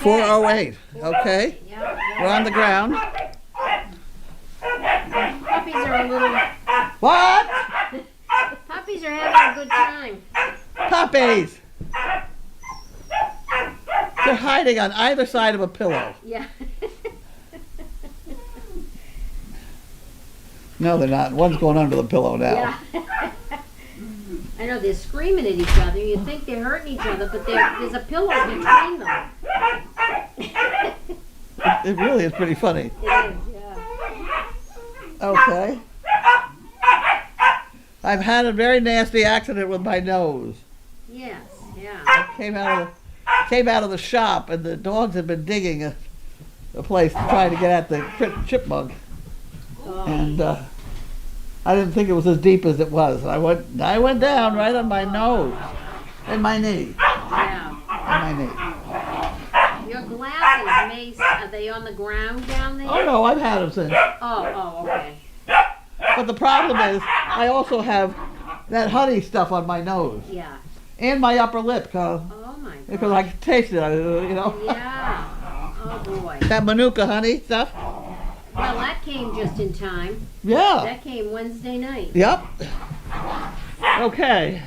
4:08. Okay. Yeah. We're on the ground. Puppies are a little. What? Puppies are having a good time. Puppies! They're hiding on either side of a pillow. Yeah. No, they're not. One's going under the pillow now. Yeah. I know they're screaming at each other. You think they're hurting each other, but there's a pillow between them. It really is pretty funny. It is, yeah. Okay. I've had a very nasty accident with my nose. Yes, yeah. I came out of the shop, and the dogs had been digging a place trying to get at the chipmunk. Oh. And I didn't think it was as deep as it was. I went down right on my nose and my knee. Yeah. And my knee. Your glasses, Mace, are they on the ground down there? Oh no, I've had them since. Oh, okay. But the problem is, I also have that honey stuff on my nose Yeah. and my upper lip, Oh my God. because I can taste it. You know. Yeah. Oh boy. That Manuka honey stuff. Well, that came just in time. Yeah. That came Wednesday night. Yep. Okay.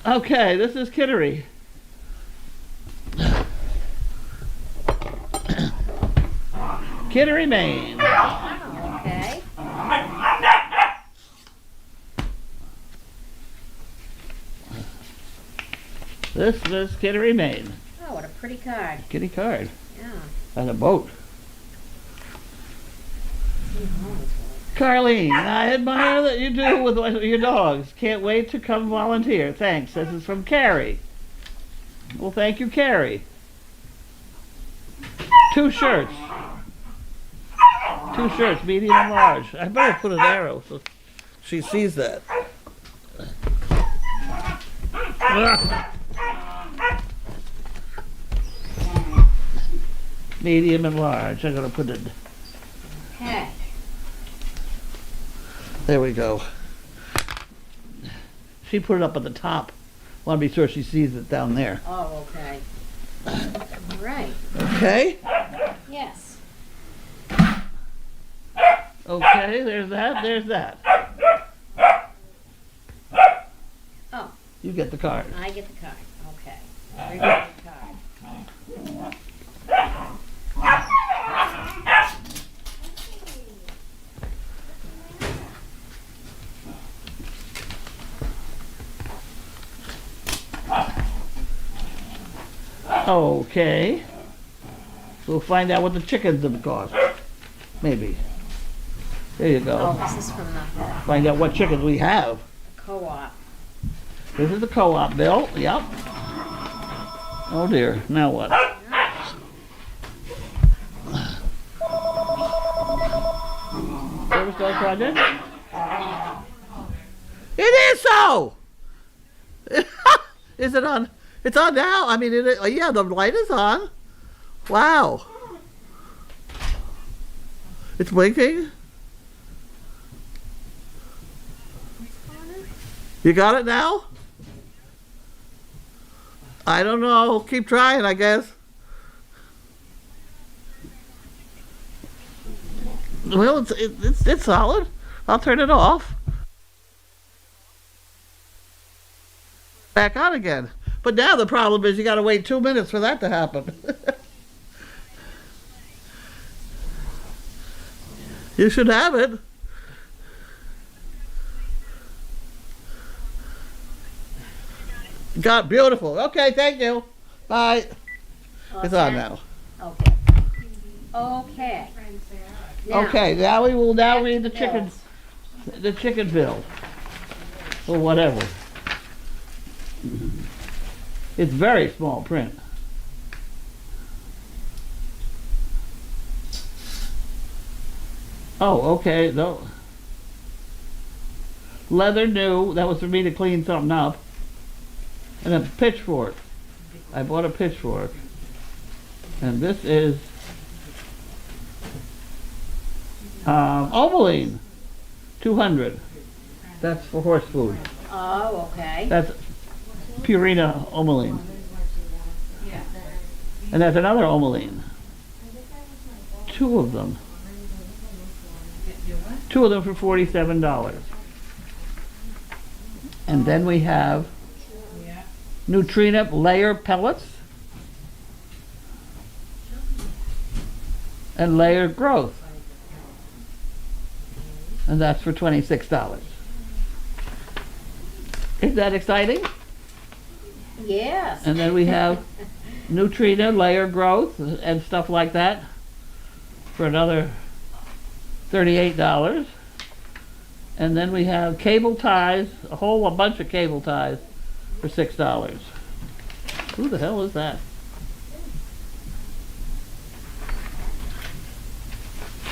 Okay, this is Kittery. Kittery, Maine. Oh, okay. This is Kittery, Maine. Oh, what a pretty card. Kitty card. Yeah. And a boat. Carlene, I admire that you do with your dogs. Can't wait to come volunteer. Thanks. This is from Carrie. Well, thank you, Carrie. 2 shirts. 2 shirts, medium and large. I better put an arrow so she sees that. Medium and large. I'm going to put it. Okay. There we go. She put it up at the top. Want to be sure she sees it down there. Oh, okay. All right. Okay? Yes. Okay, there's that. Oh. You get the card. I get the card. Okay. Very good card. Okay. We'll find out what the chickens have cost. Maybe. There you go. Oh, this is from the Find out what chickens we have. co-op. This is the co-op bill. Yep. Oh dear. Now what? Service dog project? It is so! Is it on? It's on now. I mean, yeah, the light is on. Wow. It's blinking. You got it now? I don't know. Keep trying, I guess. Well, it's solid. I'll turn it off. Back on again. But now the problem is you got to wait 2 minutes for that to happen. You should have it. Got beautiful. Okay, thank you. Bye. It's on now. Okay. Okay. Now, Okay, now we will now read the bills. chicken bill. Or whatever. It's very small print. Oh, okay. No. Leather new. That was for me to clean something up. And a pitchfork. I bought a pitchfork. And this is Ovaltine. 200. That's for horse food. Oh, okay. That's Purina Ovaltine. And that's another Omeline. Two of them. Two of them for $47. And then we have Nutrina layer pellets and layer growth. And that's for $26. Isn't that exciting? Yes. And then we have Nutrina layer growth and stuff like that for another $38. And then we have cable ties, a bunch of cable ties for $6. Who the hell is that?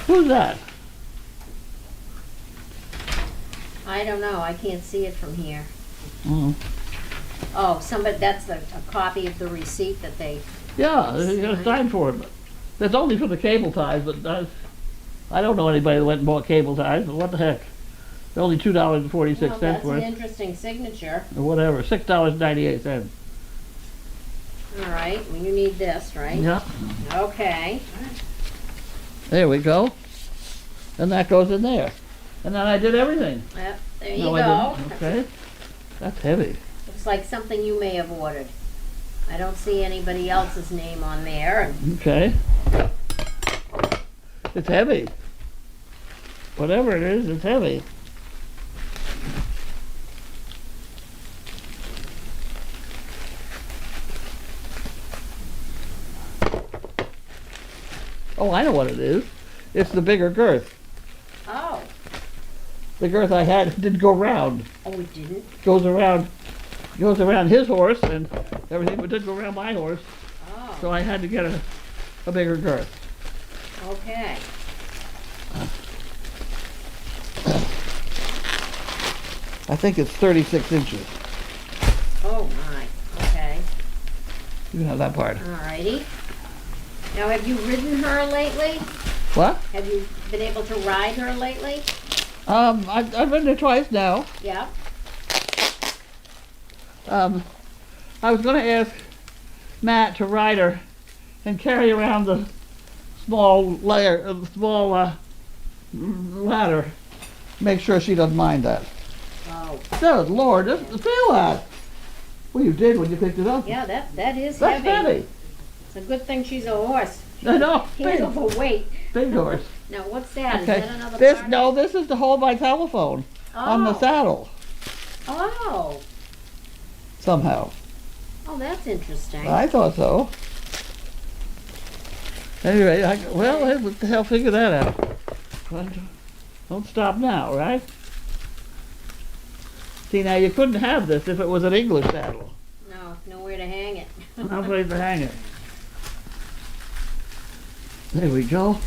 Who's that? I don't know. I can't see it from here. Oh. Oh, somebody, that's a copy of the receipt that they... Yeah, you got to sign for it. But that's only for the cable ties, but I don't know anybody that went and bought cable ties, but what the heck? They're only $2.46 Well, that's an worth. interesting signature. Or whatever, $6.98. All right, well, you need this, right? Yeah, Okay. there we go. And that goes in there. And then I did everything. Yep, there you No, go. I didn't. Okay. That's heavy. Looks like something you may have ordered. I don't see anybody else's name on there. Okay. It's heavy. Whatever it is, it's heavy. Oh, I know what it is. It's the bigger girth. Oh, The girth I had didn't go round. oh, it didn't? Goes around his horse and everything, but didn't go around my horse. Oh, So I had to get a bigger girth. okay. I think it's 36 inches. Oh, my. Okay. You can have that part. All righty. Now, have you ridden her lately? What? Have you been able to ride her lately? I've ridden her twice now. Yeah. I was going to ask Matt to ride her and carry around the small ladder. Make sure she doesn't mind that. Oh, Good Lord, feel that. Well, you did when you picked it up. yeah, that is That's heavy. heavy. It's a good thing she's a horse. I know. Handle Big, the weight. big horse. Now, what's that? Is Okay. that another This part? no, this is to hold my telephone on the Oh. saddle Oh. somehow. Oh, that's interesting. I thought so. Anyway, what the hell, figure that out. Don't stop now, right? See, now you couldn't have this if it was an English saddle. No, nowhere to hang it. No place to hang it. There we go.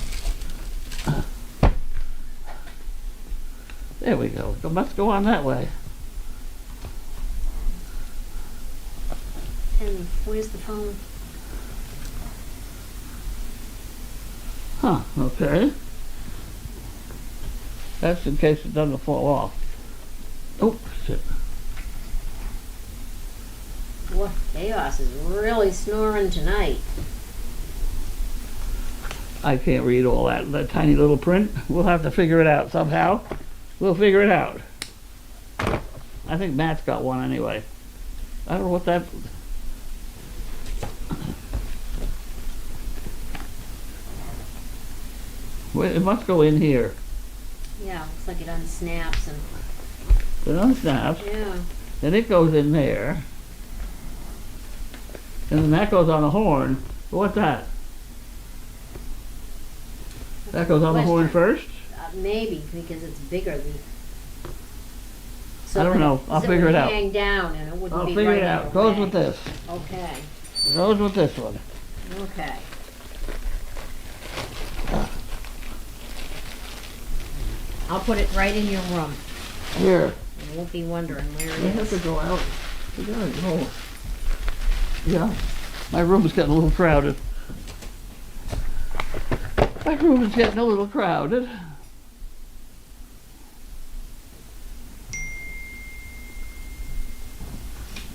There we go. It must go on that way. And where's the phone? Huh, okay. That's in case it doesn't fall off. Oh, shit. Boy, Chaos is really snoring tonight. I can't read all that tiny little print. We'll have to figure it out somehow. We'll figure it out. I think Matt's got one anyway. I don't know what that... Well, it must go in here. Yeah, looks like it unsnaps and It unsnaps, yeah. then it goes in there. And then that goes on the horn. What's that? That goes on the horn first? Maybe because it's bigger. I don't know. I'll figure it out. Hang down and it wouldn't I'll be figure right it in out. your Goes way. with this. Okay. Goes with this one. Okay. I'll put it right in your room. Here. You won't be wondering where We it have to is. go out. We gotta go. Yeah. My room's getting a little crowded. My room is getting a little crowded.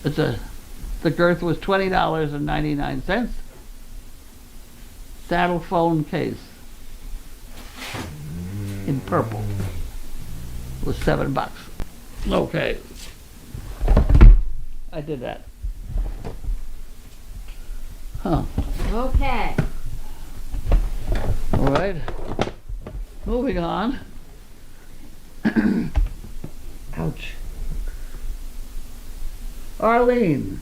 The girth was $20.99. saddle phone case in purple. It was $7. Okay. I did that. Huh. Okay. All right. Moving on. Ouch. Arlene,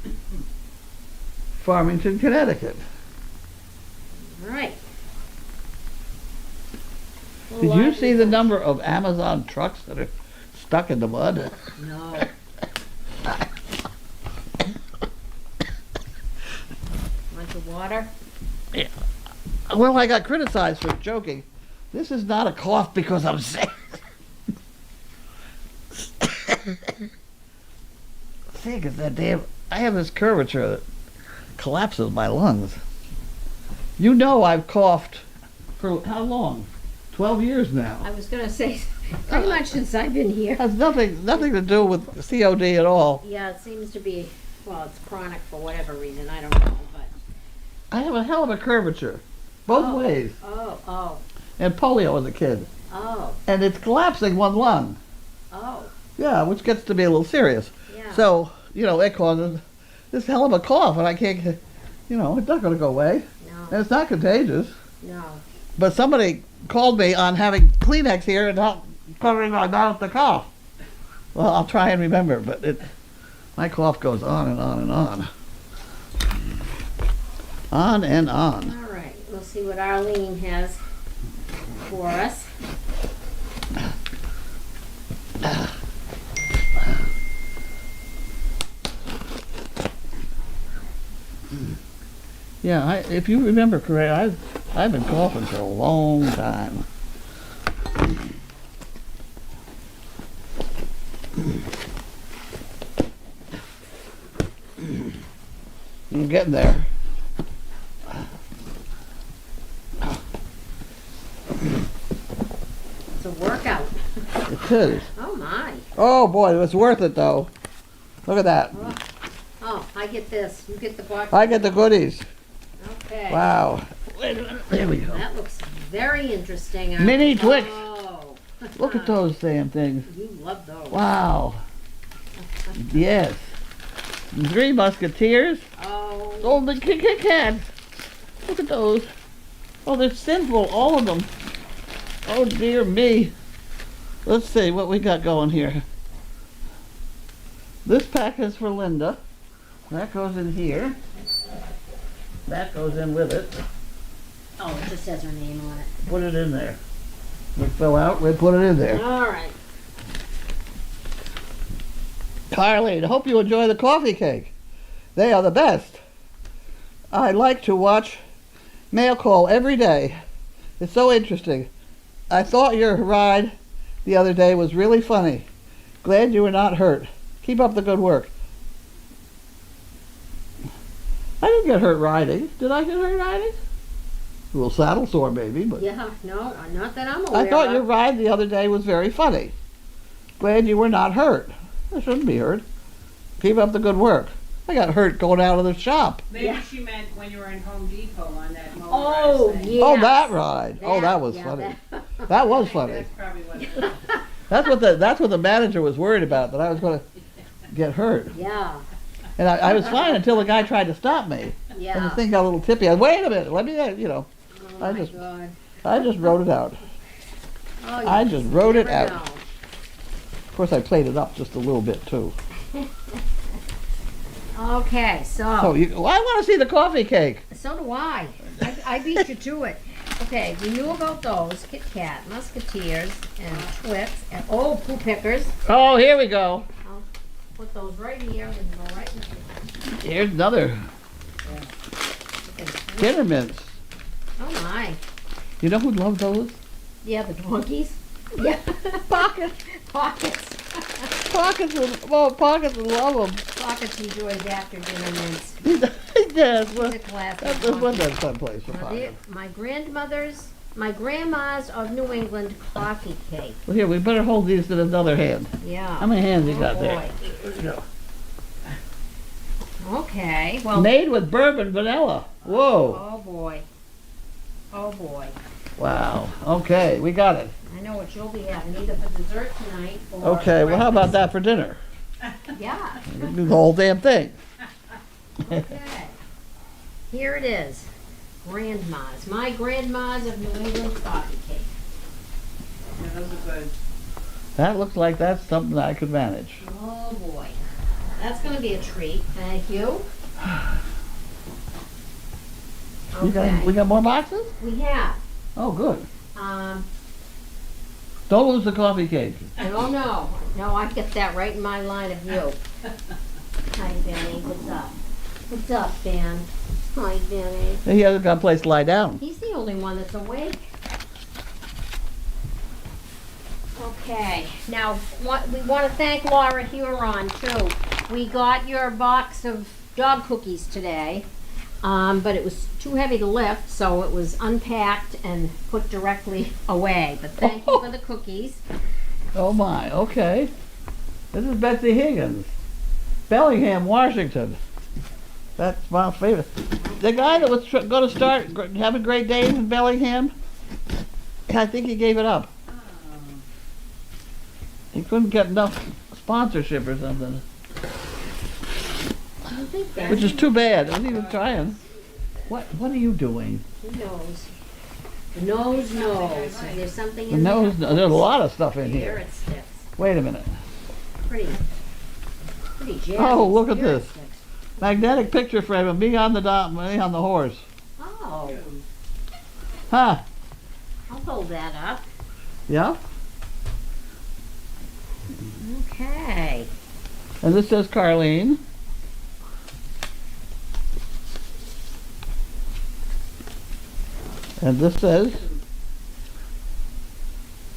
Farmington, Connecticut. All right. Did you see the number of Amazon trucks that are stuck in the mud? No. Want the water? Yeah. Well, I got criticized for joking. This is not a cough because I'm sick. See, because that damn, I have this curvature that collapses my lungs. You know I've coughed for how long? 12 years now. I was gonna say, pretty much since I've been here. Has nothing to do with COD at all. Yeah, it seems to be, well, it's chronic for whatever reason, I don't know, but. I have a hell of a curvature, both ways, Oh, and polio as a kid, oh, and it's collapsing one lung. oh, Yeah, which gets to be a little serious. yeah. So, you know, it causes this hell of a cough, and I can't, you know, it's not going to go away, and No, it's not contagious. no. But somebody called me on having Kleenex here and not covering my mouth to cough. Well, I'll try and remember, but my cough goes on and on and on. On and on. All right, we'll see what Arlene has for us. Yeah, if you remember correctly, I've been coughing for a long time. I'm getting there. It's a workout. It is. Oh my. Oh boy, it was worth it though. Look at that. Oh, I get this. You get the box. I get the goodies. Okay. Wow. Wait a minute. There we go. That looks very interesting. Mini Twix. Oh. Look at those damn things. You love those. Wow. Yes. Three Musketeers. Oh. Oh, the Kit Kats. Look at those. Oh, they're sinful, all of them. Oh, dear me. Let's see what we got going here. This pack is for Linda. That goes in here. That goes in with it. Oh, it just says her name on it. Put it in there. We fill out, we put it in there. All right. Carly, I hope you enjoy the coffee cake. They are the best. I like to watch Mail Call every day. It's so interesting. I thought your ride the other day was really funny. Glad you were not hurt. Keep up the good work. I didn't get hurt riding. Did I get hurt riding? A little saddle sore maybe, but Yeah, no, not that I'm aware I thought of. your ride the other day was very funny. Glad you were not hurt. I shouldn't be hurt. Keep up the good work. I got hurt going out of the shop. Maybe Yeah. she meant when you were in Home Depot on that motorized Oh, thing. yeah. Oh, that ride. Oh, that was yeah, funny. that- That was funny. That's probably what it was. That's what the manager was worried about, that I was going to get hurt. Yeah, And I was fine until the guy tried to stop me. And the yeah. thing got a little tippy. I said, wait a minute, let me, you know. Oh I my just- God. I just wrote it out. Oh, I you just wrote it never out. know. Of course, I played it up just a little bit too. Okay, So so well, I want to see the coffee cake. do I. I beat you to it. Okay, we knew about those Kit Kat, Musketeers, and Twix, and Pooh Pickers. Oh, here we go. I'll put those right here and go right in the Here's another dinner mints. Oh my. You know who loved those? Yeah, the donkeys. Yeah. Pockets. Pockets. Pockets would love them. Pockets enjoys after dinner mints. Yes, well, He's a classic that donkey. was that someplace for Now, Pockets. my grandma's of New England coffee cake. Well, here, we better hold these in another hand. Yeah. How many hands you Oh, got there? boy. There we go. Okay, well. Made with bourbon vanilla. Whoa. Oh boy. Oh, boy. Wow. Okay, we got it. I know what you'll be having, either for dessert tonight or Okay, well, how about breakfast. that for dinner? Yeah. We can do the whole damn thing. Okay. Here it is. Grandma's. My grandma's of New England coffee cake. Yeah, those are good. That looks like that's something I could manage. Oh, boy. That's going to be a treat. Thank you. Okay. We got more boxes? We have. Oh, good. Um, Don't lose the coffee cake. oh, no. No, I get that right in my line of view. Hi, Benny. What's up? What's up, Ben? Hi, Benny. He hasn't got a place to lie down. He's the only one that's awake. Okay, now we want to thank Laura Huron too. We got your box of dog cookies today, but it was too heavy to lift, so it was unpacked and put directly away. But thank you for the cookies. Oh my, okay. This is Betsy Higgins, Bellingham, Washington. That's my favorite. The guy that was going to start having great days in Bellingham, I think he gave it up. He couldn't get enough sponsorship or something, I think that which is too bad. I wasn't even trying. What are you doing? the nose. The nose knows. Is there something The in nose, there? there's a lot of stuff in Here here. it sticks. Wait a minute. Pretty jazzy. Oh, look at Here it this. sticks. Magnetic picture frame of me on the me on the horse. Oh, Huh? I'll hold that up. Yeah? Okay. And this says Carlene. And this says,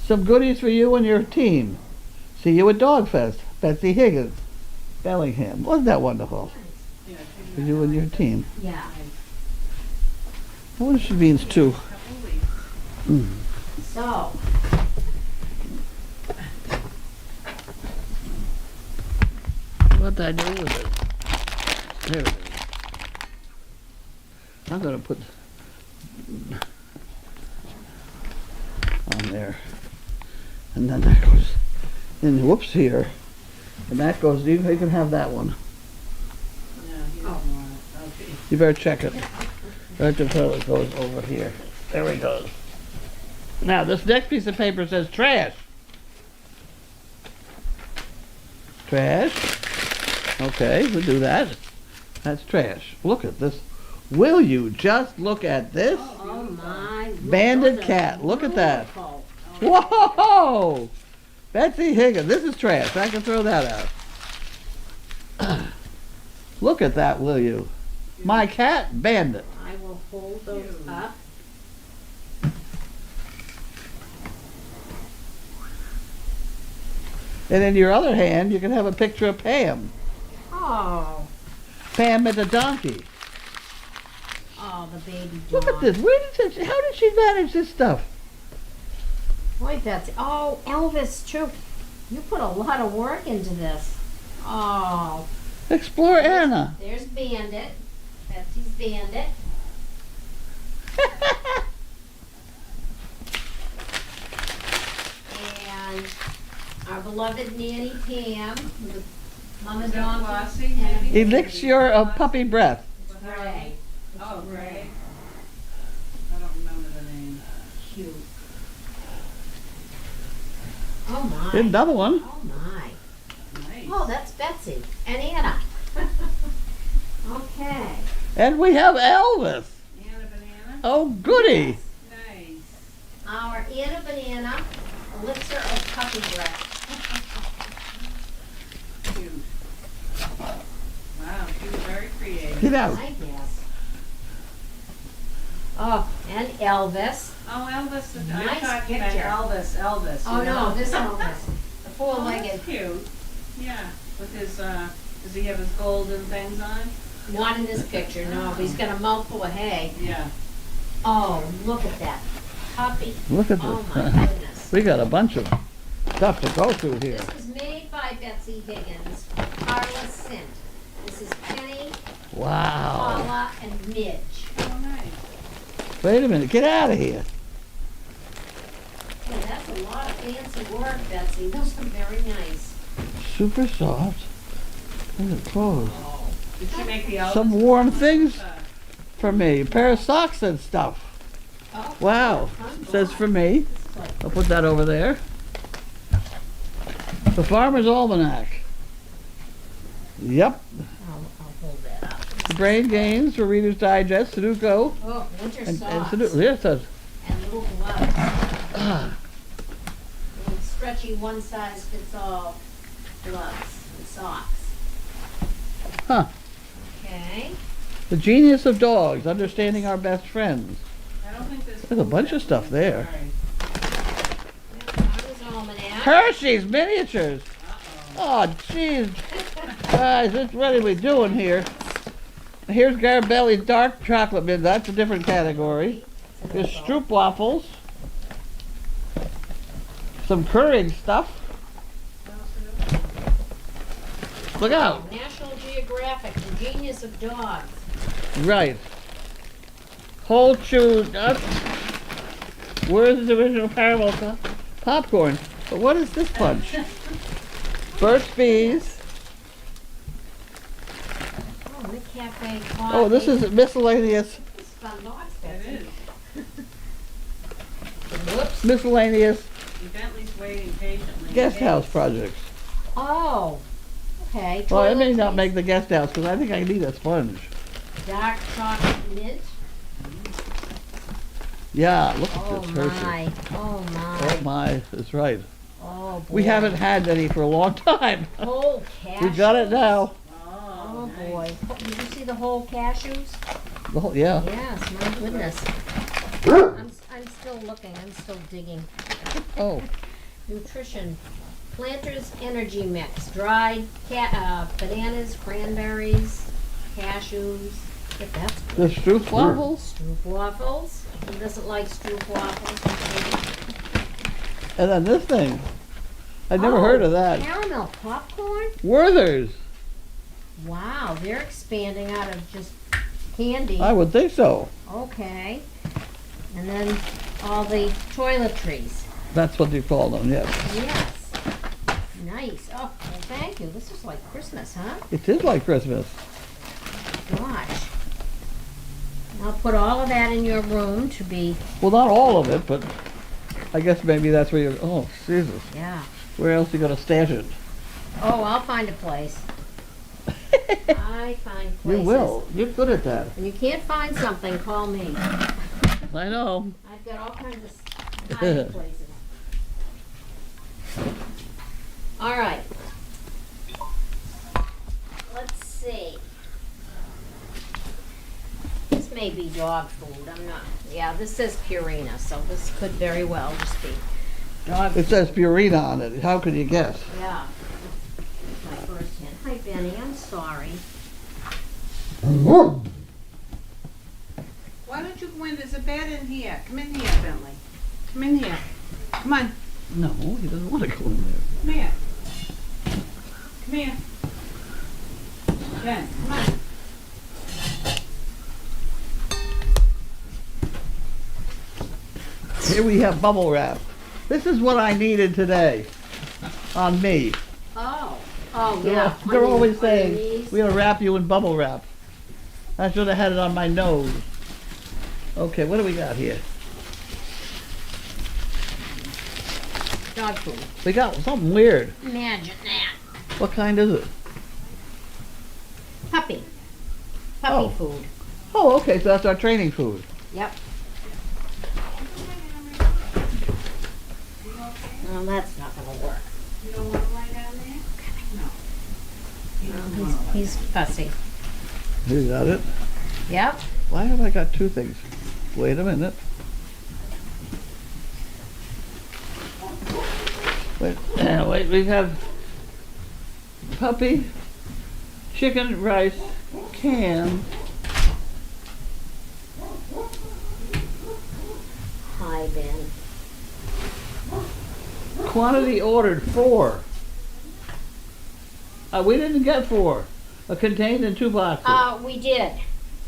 some goodies for you and your team. See you at Dogfest. Betsy Higgins, Bellingham. Wasn't that wonderful? Yeah, For you and your team. Yeah. I wonder if she means too. couple weeks. So, What did I do with it? There it is. I'm going to put on there. And then that goes in, whoops, here. And that goes, you can have that one. No, he doesn't want it. Okay. You better check it. Right to tell it goes over here. There it goes. Now, this next piece of paper says trash. Trash. Okay, we'll do that. That's trash. Look at this. Will you just look at this? oh my. look, Banded those are cat. Look at that. beautiful. Whoa! Betsy Higgins. This is trash. I can throw that out. Look at that, will you? My cat, Bandit. I will hold those up. And in your other hand, you can have a picture of Pam. Oh, Pam and the donkey. oh, the baby dog. Look at this. How did she manage this stuff? Boy, Betsy. Oh, Elvis, too. You put a lot of work into this. Oh, Explore Anna. there's Bandit. Betsy's Bandit. And our beloved Nanny Pam, with Mama Is that Donkey. Flossie, and maybe? Elixir of puppy breath. It's Gray. Oh, Gray. I don't remember the name. Cute. Oh my. Another one. Oh my. Nice. Oh, that's Betsy and Anna. Okay. And we have Elvis. Anna Banana? Oh, goody. Nice. Our Anna Banana, elixir of puppy breath. Cute. Wow, she was very creative. Get out. I guess. Oh, and Elvis. Oh, Elvis. I Nice thought you picture. meant Elvis. Oh you know? no, this Elvis. The Oh, four-legged. that's cute. Yeah, with his, does he have his golden things on? Not in this picture, no. But he's got a mouthful of hay. Yeah. Oh, look at that. Puppy. Look at Oh this. my goodness. We got a bunch of stuff to go through here. This was made by Betsy Higgins, Carla Sint. This is Penny, Wow. Paula, and Midge. Oh, nice. Wait a minute, get out of here. Hey, that's a lot of fancy work, Betsy. Those are very nice. Super soft. Look at clothes. Did she make the Some Elvis? warm things for me. A pair of socks and stuff. Oh, Wow. fun Says box. for me. This is like- I'll put that over there. The Farmer's Almanac. Yep. I'll hold that up. The Brain Games for Reader's Digest, Sudoku, Oh, winter and socks. Sudoku. Yes, that's, And little gloves. ah, Little stretchy one-size-fits-all gloves and socks. huh. Okay. The Genius of Dogs, Understanding Our Best Friends. I don't think this. There's a bunch of stuff there. Farmer's Almanac. Hershey's Miniatures. Oh, jeez. Guys, what are we doing here? Here's Garibaldi's Dark Chocolate Mint. That's a different category. There's Stroop Waffles. Some Keurig stuff. Look out. National Geographic, The Genius of Dogs. Right. Whole chewed up. Where's the original caramel popcorn? But what is this punch? Burt's Bees. Oh, McCafe coffee. Oh, this is miscellaneous. This is fun box, It Betsy. is. Whoops. Miscellaneous Bentley's waiting patiently. guest house projects. Oh, okay. Well, I may Toiletries, not make the guest house because I think I need a sponge. Dark chocolate mint. Yeah, look at Oh this Hershey. my, oh Oh my, my, that's right. oh boy. We haven't had any for a long time. Whole cashews. We got it now. Oh nice. boy. Did you see the whole cashews? The whole, yeah. Yes, my goodness. I'm still looking, I'm still digging. Oh, Nutrition. Planters Energy Mix. Dried bananas, cranberries, cashews. Get that's the Stroop Waffles. Stroop waffles. Who doesn't like Stroop waffles? And then this thing. I've never heard of that. Caramel popcorn? Werther's. Wow, they're expanding out of just candy. I would think so. Okay. And then all the toiletries. That's what you call them, yes. Yes. Nice. Oh, well, thank you. This is like Christmas, huh? It is like Christmas. Gosh. I'll put all of that in your room to be, Well, not all of it, but I guess maybe that's where you. Oh, Jesus. yeah. Where else you gonna stash it? Oh, I'll find a place. I find places. You will. You're good at that. When you can't find something, call me. I know. I've got all kinds of hiding places. All right. Let's see. This may be dog food. I'm not. Yeah, this says Purina, so this could very well just be dog It food. says Purina on it. How could you guess? Yeah. That's my first hint. Hi, Benny. I'm sorry. Why don't you go in? There's a bed in here. Come in here, Bentley. Come in here. Come on. No, he doesn't want to go in there. Come here. Come here. Ben, come on. Here we have bubble wrap. This is what I needed today. On me. Oh. Oh, They're, yeah. they're on your- always on your saying, knees. we're gonna wrap you in bubble wrap. I should have had it on my nose. Okay, what do we got here? Dog food. We got something weird. Imagine that. What kind is it? Puppy. Oh. Puppy food. Oh, okay, so that's our training food. Yep. Well, that's not gonna work. You don't want to lie down there? No. You don't wanna lie. He's fussy. You got it. Yep. Why have I got two things? Wait a minute. Wait, wait, we have puppy, chicken, rice, can. Hi, Ben. Quantity ordered 4. We didn't get 4. Contained in 2 boxes. We did.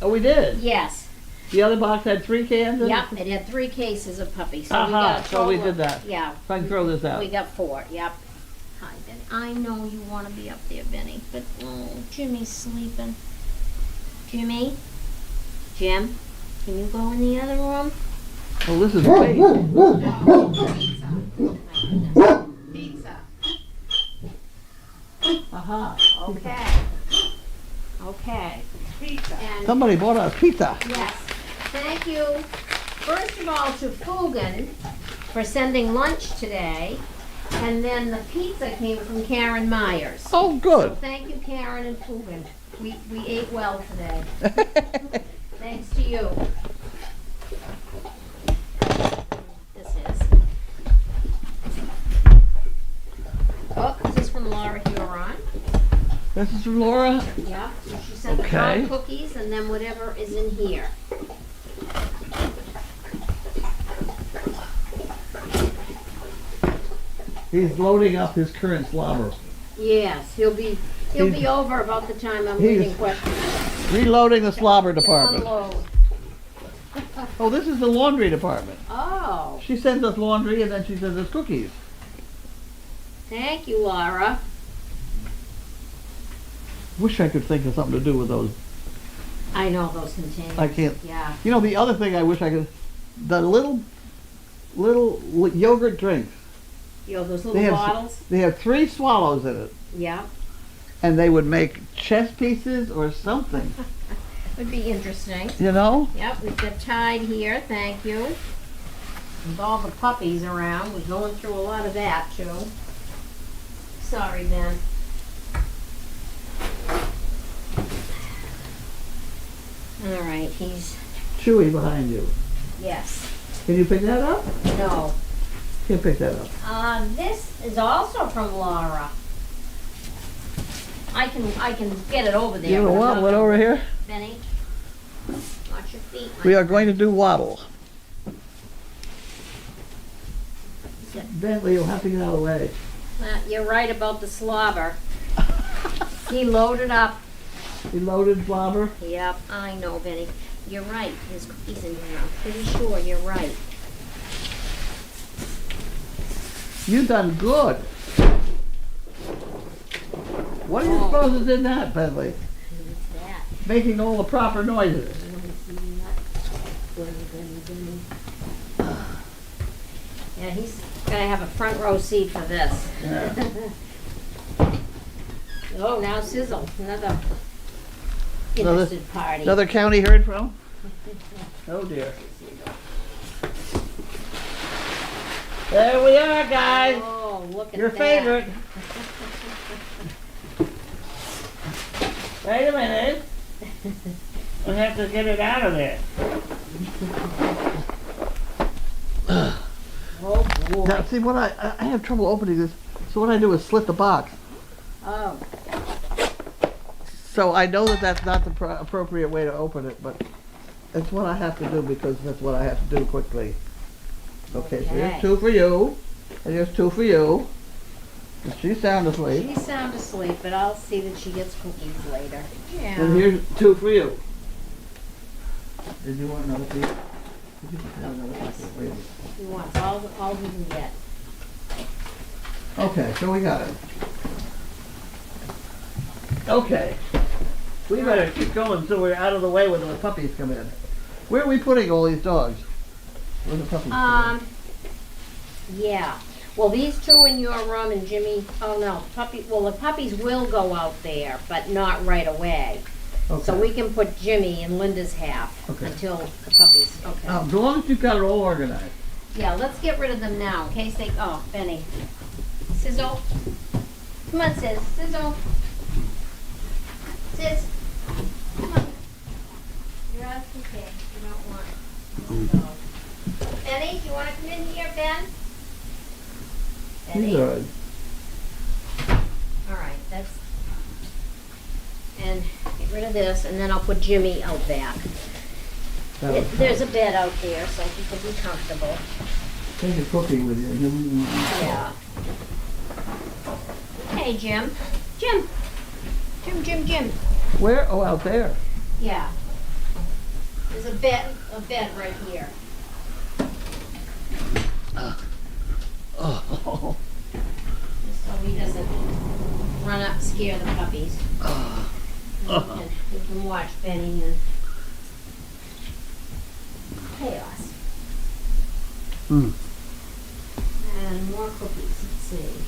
Oh, we did. Yes. The other box had 3 cans in it? Yep, it had 3 cases of puppies, so we Aha, got a so we total did of- that. Yeah. So I can throw this out. We got 4, yep. Hi, Benny. I know you wanna be up there, Benny, but, oh, Jimmy's sleeping. Jimmy? Jim? Can you go in the other room? Oh, this is great. Pizza. Aha. Okay. Okay. Pizza. And, Somebody bought us pizza. yes, thank you, first of all, to Fugan for sending lunch today. And then the pizza came from Karen Myers. Oh, So good. thank you, Karen and Fugan. We ate well today. Thanks to you. This is. Oh, this is from Laura Huron. This is from Laura. Yeah, so she sent the Okay. hot cookies and then whatever is in here. He's loading up his current slobber. Yes, he'll be He's- over about the time I'm he's- reading questions. Reloading the slobber department. Unload. Oh, this is the laundry department. Oh, She sends us laundry and then she sends us cookies. thank you, Laura. Wish I could think of something to do with those. I know those containers. I can't. Yeah. You know, the other thing I wish I could, the little yogurt drinks. You know, those They little have, bottles? they have 3 swallows in it, Yeah. and they would make chess pieces or something. Would be interesting. You know? Yep, we've got Tide here, thank you. With all the puppies around, we're going through a lot of that too. Sorry, Ben. All right, he's, Chewy behind you. yes, Can you pick that up? no. Can't pick that up. This is also from Laura. I can get it over there. You know but I'm what? not What gonna- over here? Benny, watch your feet. We are going to do waddle. Bentley, you'll have to get out of the way. You're right about the slobber. He loaded up. He loaded slobber. Yep, I know, Benny. You're right. There's cookies in here. I'm pretty sure you're right. You done good. What do you Oh. suppose is in that, Bentley? What's that? Making all the proper noises. Yeah, he's gonna have a front row seat for this. Yeah. Oh, now Sizzle, another Another- interested party. Another county heard from? Oh dear. There we are, guys. Oh, look at Your that. favorite. Wait a minute. We have to get it out of there. Oh, boy. Now, see, what I have trouble opening this, so what I do is slit the box. Oh, So I know that that's not the appropriate way to open it, but it's what I have to do because that's what I have to do quickly. Okay, so Okay. here's 2 for you, and here's 2 for you. And she's sound asleep. she's sound asleep, but I'll see that she gets cookies later. And Yeah. here's 2 for you. Did you want another piece? Did you have another piece? Wait. He wants all he can get. Okay, so we got it. Okay. We better keep going so we're out of the way when the puppies come in. Where are we putting all these dogs? Where the puppies come Yeah. Well, these 2 in your room and Jimmy, oh no, the puppies will go out there, but not right away. in? So Okay. we can put Jimmy in Linda's half Okay. until the puppies, okay. As long as you've got it all organized. Yeah, let's get rid of them now in case they, oh, Benny. Sizzle. Come on, Sis. Sizzle. Sis. Come on. You're out of okay. You don't want. So. Benny, do you want to come in here, Ben? Benny. These are, All right, that's, and get rid of this, and then I'll put Jimmy out back. There's a bed out there, so he can be comfortable. take a cookie with you. Yeah. Hey, Jim. Jim. Jim. Where? Oh, out there. Yeah. There's a bed right here. Oh. So he doesn't run up and scare the puppies. You can watch Benny and Chaos. Hmm. And more cookies. Let's see.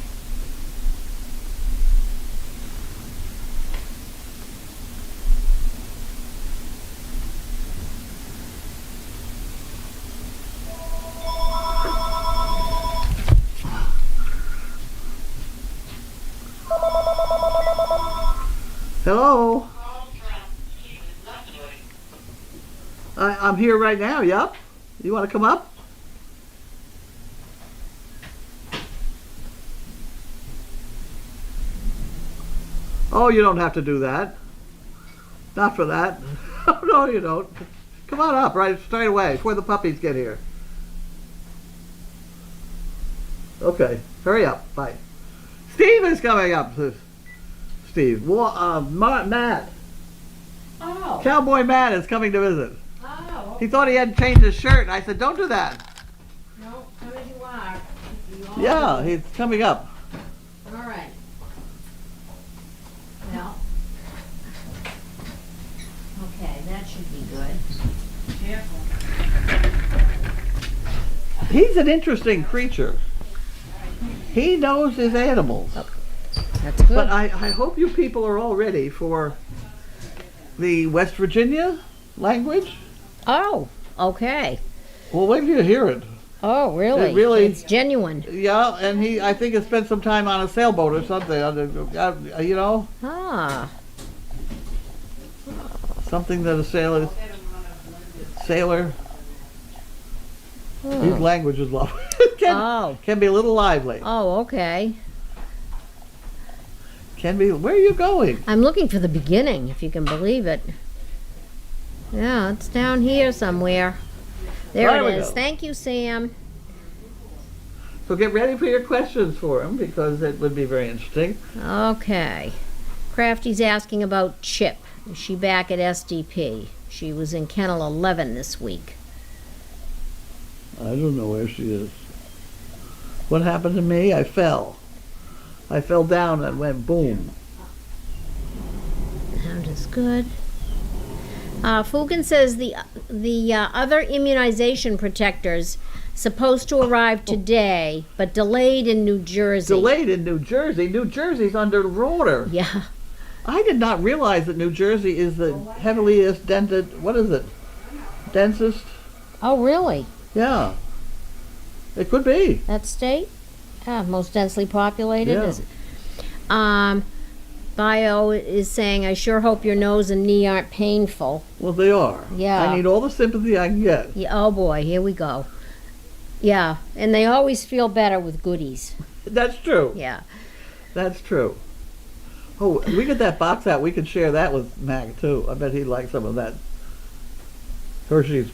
Hello? I'm here right now, yup. You want to come up? Oh, you don't have to do that. Not for that. Oh, no, you don't. Come on up, right straight away, before the puppies get here. Okay, hurry up. Bye. Steve is coming up. Steve. Matt. Oh. Cowboy Matt is coming to visit. Oh. He thought he had changed his shirt, and I said, don't do that. No, come as you are. Yeah, he's coming up. All right. Well. Okay, that should be good. Careful. He's an interesting creature. He knows his animals. That's good. But I hope you people are all ready for the West Virginia language. Oh, okay. Well, wait till you hear it. Oh, really? It really- It's genuine. Yeah, and I think he spent some time on a sailboat or something. You know, Ah. something that a sailor. His Hmm. language is lovely. Oh. Can be a little lively. Oh, okay. Can be. Where are you going? I'm looking for the beginning, if you can believe it. Yeah, it's down here somewhere. There There we it is. go. Thank you, Sam. So get ready for your questions for him because it would be very interesting. Okay. Crafty's asking about Chip. Is she back at SDP? She was in kennel 11 this week. I don't know where she is. What happened to me? I fell. I fell down and went boom. That is good. Fugan says the other immunization protectors supposed to arrive today, but delayed in New Jersey. Delayed in New Jersey. New Jersey's underwater. Yeah. I did not realize that New Jersey is the heaviest dented, what is it? Densest? Oh, really? Yeah. It could be. That state? Yeah, most densely populated. Yeah. Is it? Bio is saying, I sure hope your nose and knee aren't painful. Well, they are. Yeah. I need all the sympathy I can get. Yeah, oh boy, here we go. Yeah, and they always feel better with goodies. That's true. Yeah. That's true. Oh, we get that box out. We could share that with Mac, too. I bet he'd like some of that Hershey's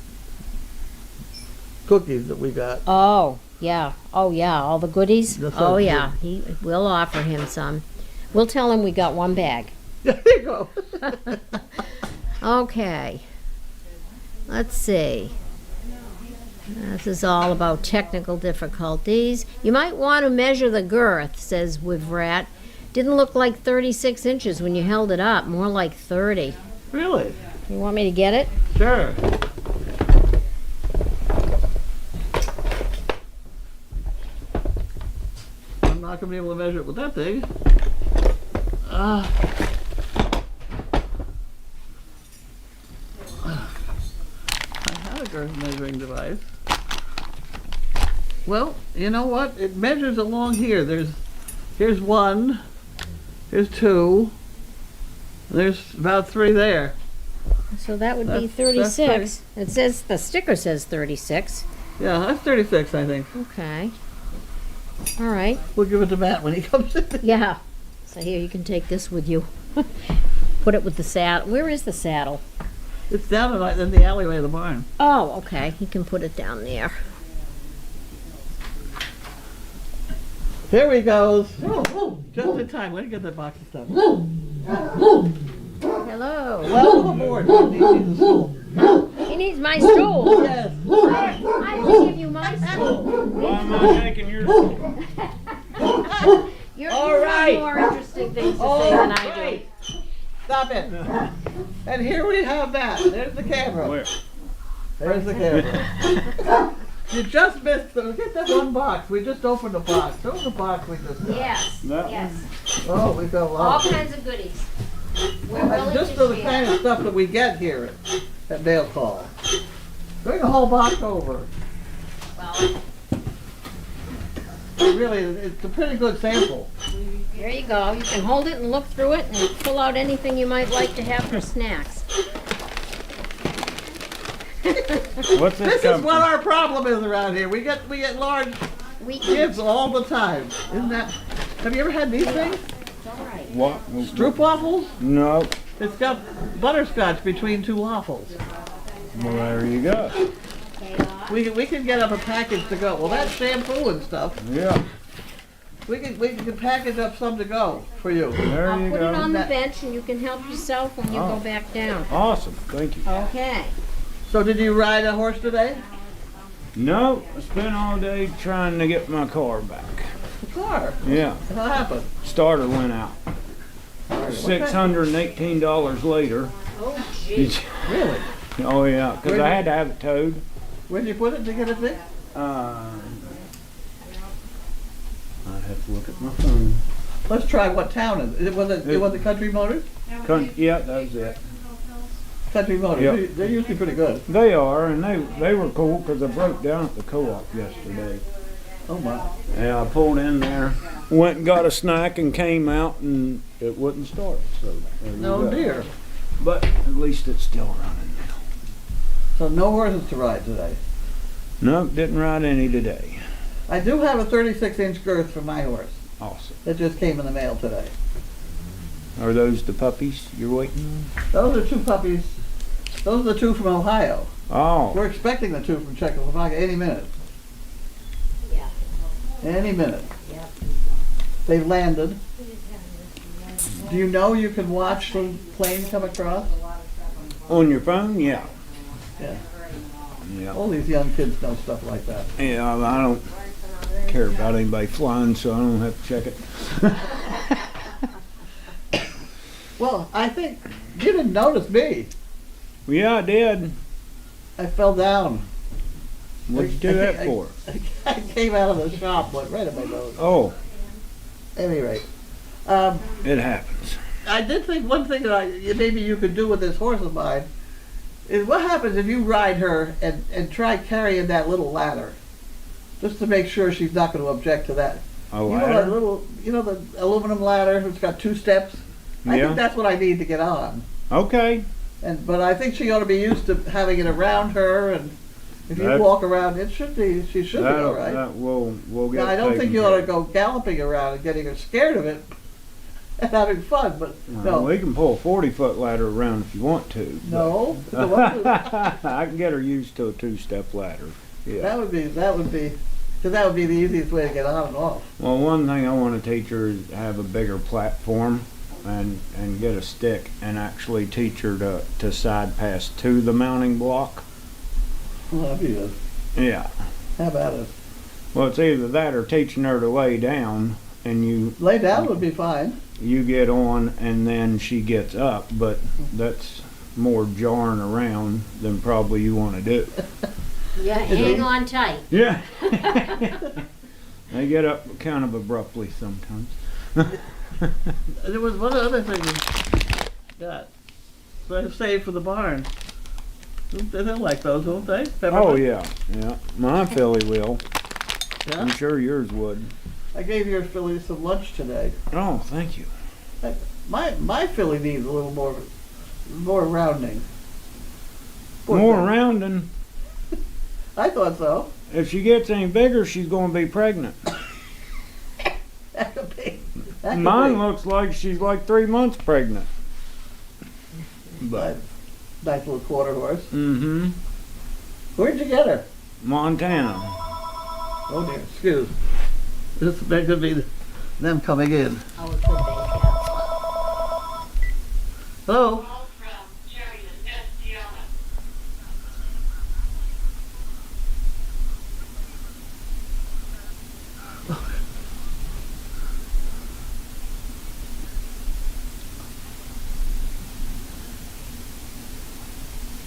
cookies that we got. Oh, yeah. Oh, yeah, all the goodies? That Oh, sounds yeah. We'll offer him some. We'll tell him we got one bag. There you go. Okay. Let's see. This is all about technical difficulties. You might want to measure the girth, says Wivrat. Didn't look like 36 inches when you held it up, more like 30. Really? You want me to get it? Sure. I'm not going to be able to measure it with that thing. I had a girth measuring device. Well, you know what? It measures along here. Here's one, here's two, there's about three there. So that would be That's 36. It says, the sticker says 36. Yeah, that's 36, I think. Okay. All right. We'll give it to Matt when he comes in. Yeah. So here, you can take this with you. Put it with the saddle. Where is the saddle? It's down in the alleyway of the barn. Oh, okay. He can put it down there. Here he goes. Just in time. Let me get that box of stuff. Hello. Welcome aboard. He needs my stool. Yes. I will give you my stool. Why am I taking your stool? You All have right. more interesting things to say All than I right. Stop it. And here we have that. There's the camera. Where? There's the camera. You just missed the, get that one box. We just opened the box. Show the box we just do. got. Yes, That yes. Oh, we've got a All lot. kinds of goodies. We're And willing just to the share. kind of stuff that we get here at Mail Call. Bring the whole box over. Well, Really, it's a pretty good sample. there you go. You can hold it and look through it and pull out anything you might like to have for snacks. What's this This is come what from? our problem is around here. We get large We gifts all the time. Isn't that? Have you ever had these things? It's all right. What? Stroop waffles? No. It's got butterscotch between two waffles. Well, there you go. We can get up a package to go. Well, that's shampoo and stuff. Yeah. We can package up some to go for you. There I'll you put it go. on the bench and you can help yourself when you Oh. go back down. Awesome. Thank you. Okay. So did you ride a horse today? No, I spent all day trying to get my car back. The car. Yeah. What happened? Starter went out. What kind- $618 later. Oh, gee. Really? Oh yeah, because I had to have it towed. Where'd you put it to get it fixed? I'd have to look at my phone. Let's try what town is it? Was it Country Motors? Yeah, that was it. Country Motors. Yep. They're usually pretty good. They are, and they were cool because I broke down at the co-op yesterday. Oh my. Yeah, I pulled in there, went and got a snack, and came out, and it wouldn't start. So there you No go. dear. But at least it's still running now. So no horses to ride today. No, didn't ride any today. I do have a 36-inch girth for my horse. Awesome. It just came in the mail today. Are those the puppies you're waiting Those are two puppies. Those are the two from Ohio. on? Oh, We're expecting the two from Czechoslovakia any minute. Yeah. Any minute. Yep. They've landed. Do you know you can watch the plane come across? on your phone? Yeah. Yeah. Yeah. All these young kids know stuff like that. Yeah, I don't care about anybody flying, so I don't have to check it. Well, I think you didn't notice me. Yeah, I did. I fell down. What'd you do that for? I came out of the shop, went right at my nose. Oh, At any rate, it happens. I did think one thing that maybe you could do with this horse of mine is what happens if you ride her and try carrying that little ladder, just to make sure she's not going to object to that. A You know that ladder? little, the aluminum ladder who's got two steps. I Yeah. think that's what I need to get on. Okay. But I think she ought to be used to having it around her, and if you That- walk around, she should be all right. That we'll get. Now, I don't think taken you ought to care go galloping around and getting her scared of it and having fun, but of. no. We can pull a 40-foot ladder around if you want to. but- No. The one I can get her used to a 2-step ladder. Yeah. that would be, because that would be the easiest way to get on and off. Well, one thing I want to teach her is have a bigger platform and get a stick and actually teach her to side pass to the mounting block. Well, that'd be good. Yeah. How about it? Well, it's either that or teaching her to lay down and Lay down would be fine. you get on and then she gets up, but that's more jarring around than probably you want to do. Yeah, hang on tight. Yeah. They get up kind of abruptly sometimes. There was one other thing that I saved for the barn. They'll like those, won't they? Oh yeah, yeah. My filly will. I'm Yeah? sure yours would. I gave your filly some lunch today. Oh, thank you. My filly needs a little more rounding. Poor More thing. rounding. I thought so. If she gets any bigger, she's going to be pregnant. That could be. That could Mine be. looks like she's like 3 months pregnant. But Nice little quarter horse. mm-hmm. Where'd you get her? Montana. Oh dear, excuse. That could be them coming in. Oh, it could be, Hello?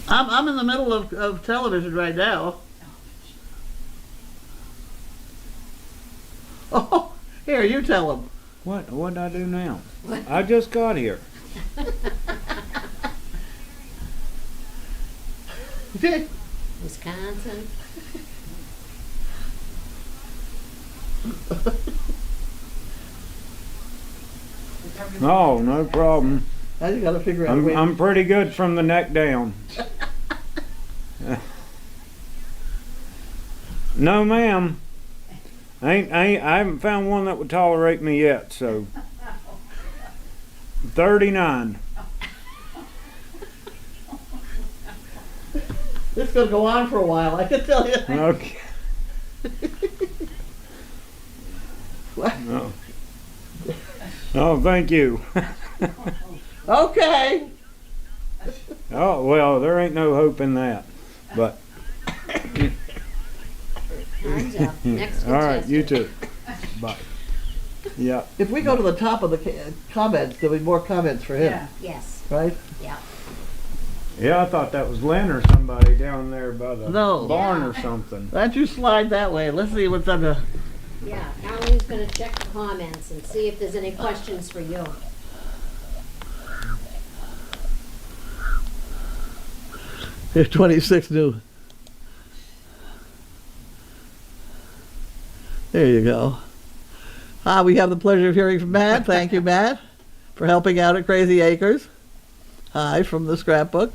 I'm in the middle of television right now. Oh, here, you tell him. What did I do now? I just got here. Wisconsin. Oh, no problem. I just gotta figure out a way. I'm pretty good from the neck down. No, ma'am. I haven't found one that would tolerate me yet, so 39. This is gonna go on for a while, I can tell you. Okay. No. Oh, thank you. Okay. Oh, well, there ain't no hope in that. But Time's up. Next all right, you contestant. too. Bye. Yeah. If we go to the top of the comments, there'll be more comments for him, Yeah. Yes, right? yeah. Yeah, I thought that was Lynn or somebody down there by the No. barn or something. Why don't you slide that way? Let's see what's under. Yeah, Caroline's gonna check the comments and see if there's any questions for you. Here's 26 new. There you go. We have the pleasure of hearing from Matt. Thank you, Matt, for helping out at Crazy Acres. Hi, from the scrapbook.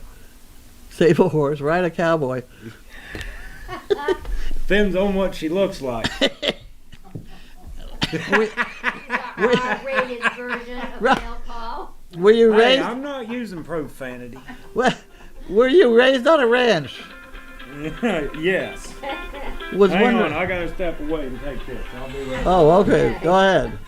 Save a horse, ride a cowboy. Depends on what she looks like. R-rated version of Right. mail call. Were you Hey, raised? I'm not using profanity. Were you raised on a ranch? Yes. Was Hang wondering. on, I gotta step away and take this. I'll be right back. Oh, okay. Go ahead.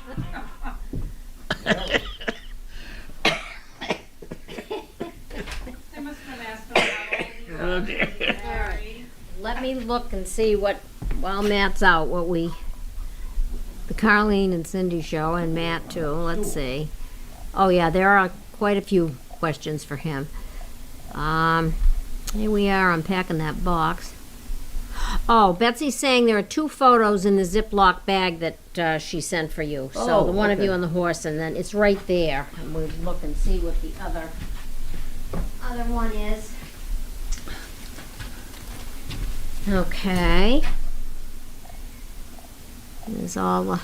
They must have been asking about all of you. Sorry. Let me look and see what, while Matt's out, the Carlene and Cindy show, and Matt too, let's see. Oh yeah, there are quite a few questions for him. Here we are unpacking that box. Oh, Betsy's saying there are 2 photos in the Ziploc bag that she sent for you. So Oh, the one of okay. you on the horse, and then it's right there. And we'll look and see what the other one is. Okay. There's all the...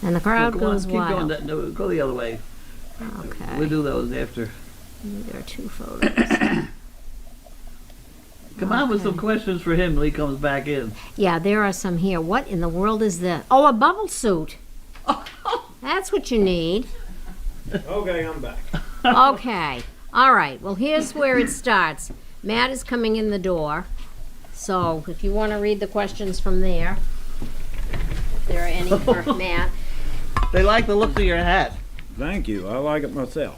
And the crowd Go on, goes keep going. wild. No, go the other way. Okay. We'll do those after. There are 2 photos. Come on with some questions for him when he comes back in. Yeah, there are some here. What in the world is this? Oh, a bubble suit. That's what you need. Okay, I'm back. Okay. All right. Well, here's where it starts. Matt is coming in the door. So if you want to read the questions from there, if there are any for Matt. They like the look of your hat. Thank you. I like it myself.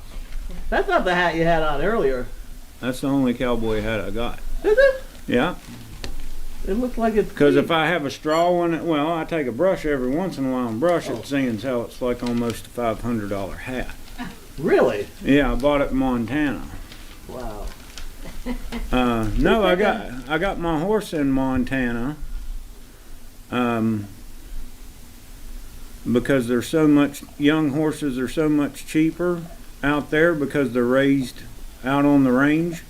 That's not the hat you had on earlier, That's the only cowboy hat I got. is it? Yeah, It looks like it's. because clean. if I have a straw in it, well, I take a brush every once in a while and brush it, seeing as how it's like almost a $500 hat. Really? Yeah, I bought it in Montana. Wow. No, I got my horse in Montana. Because there's so much, young horses are so much cheaper out there because they're raised out on the range.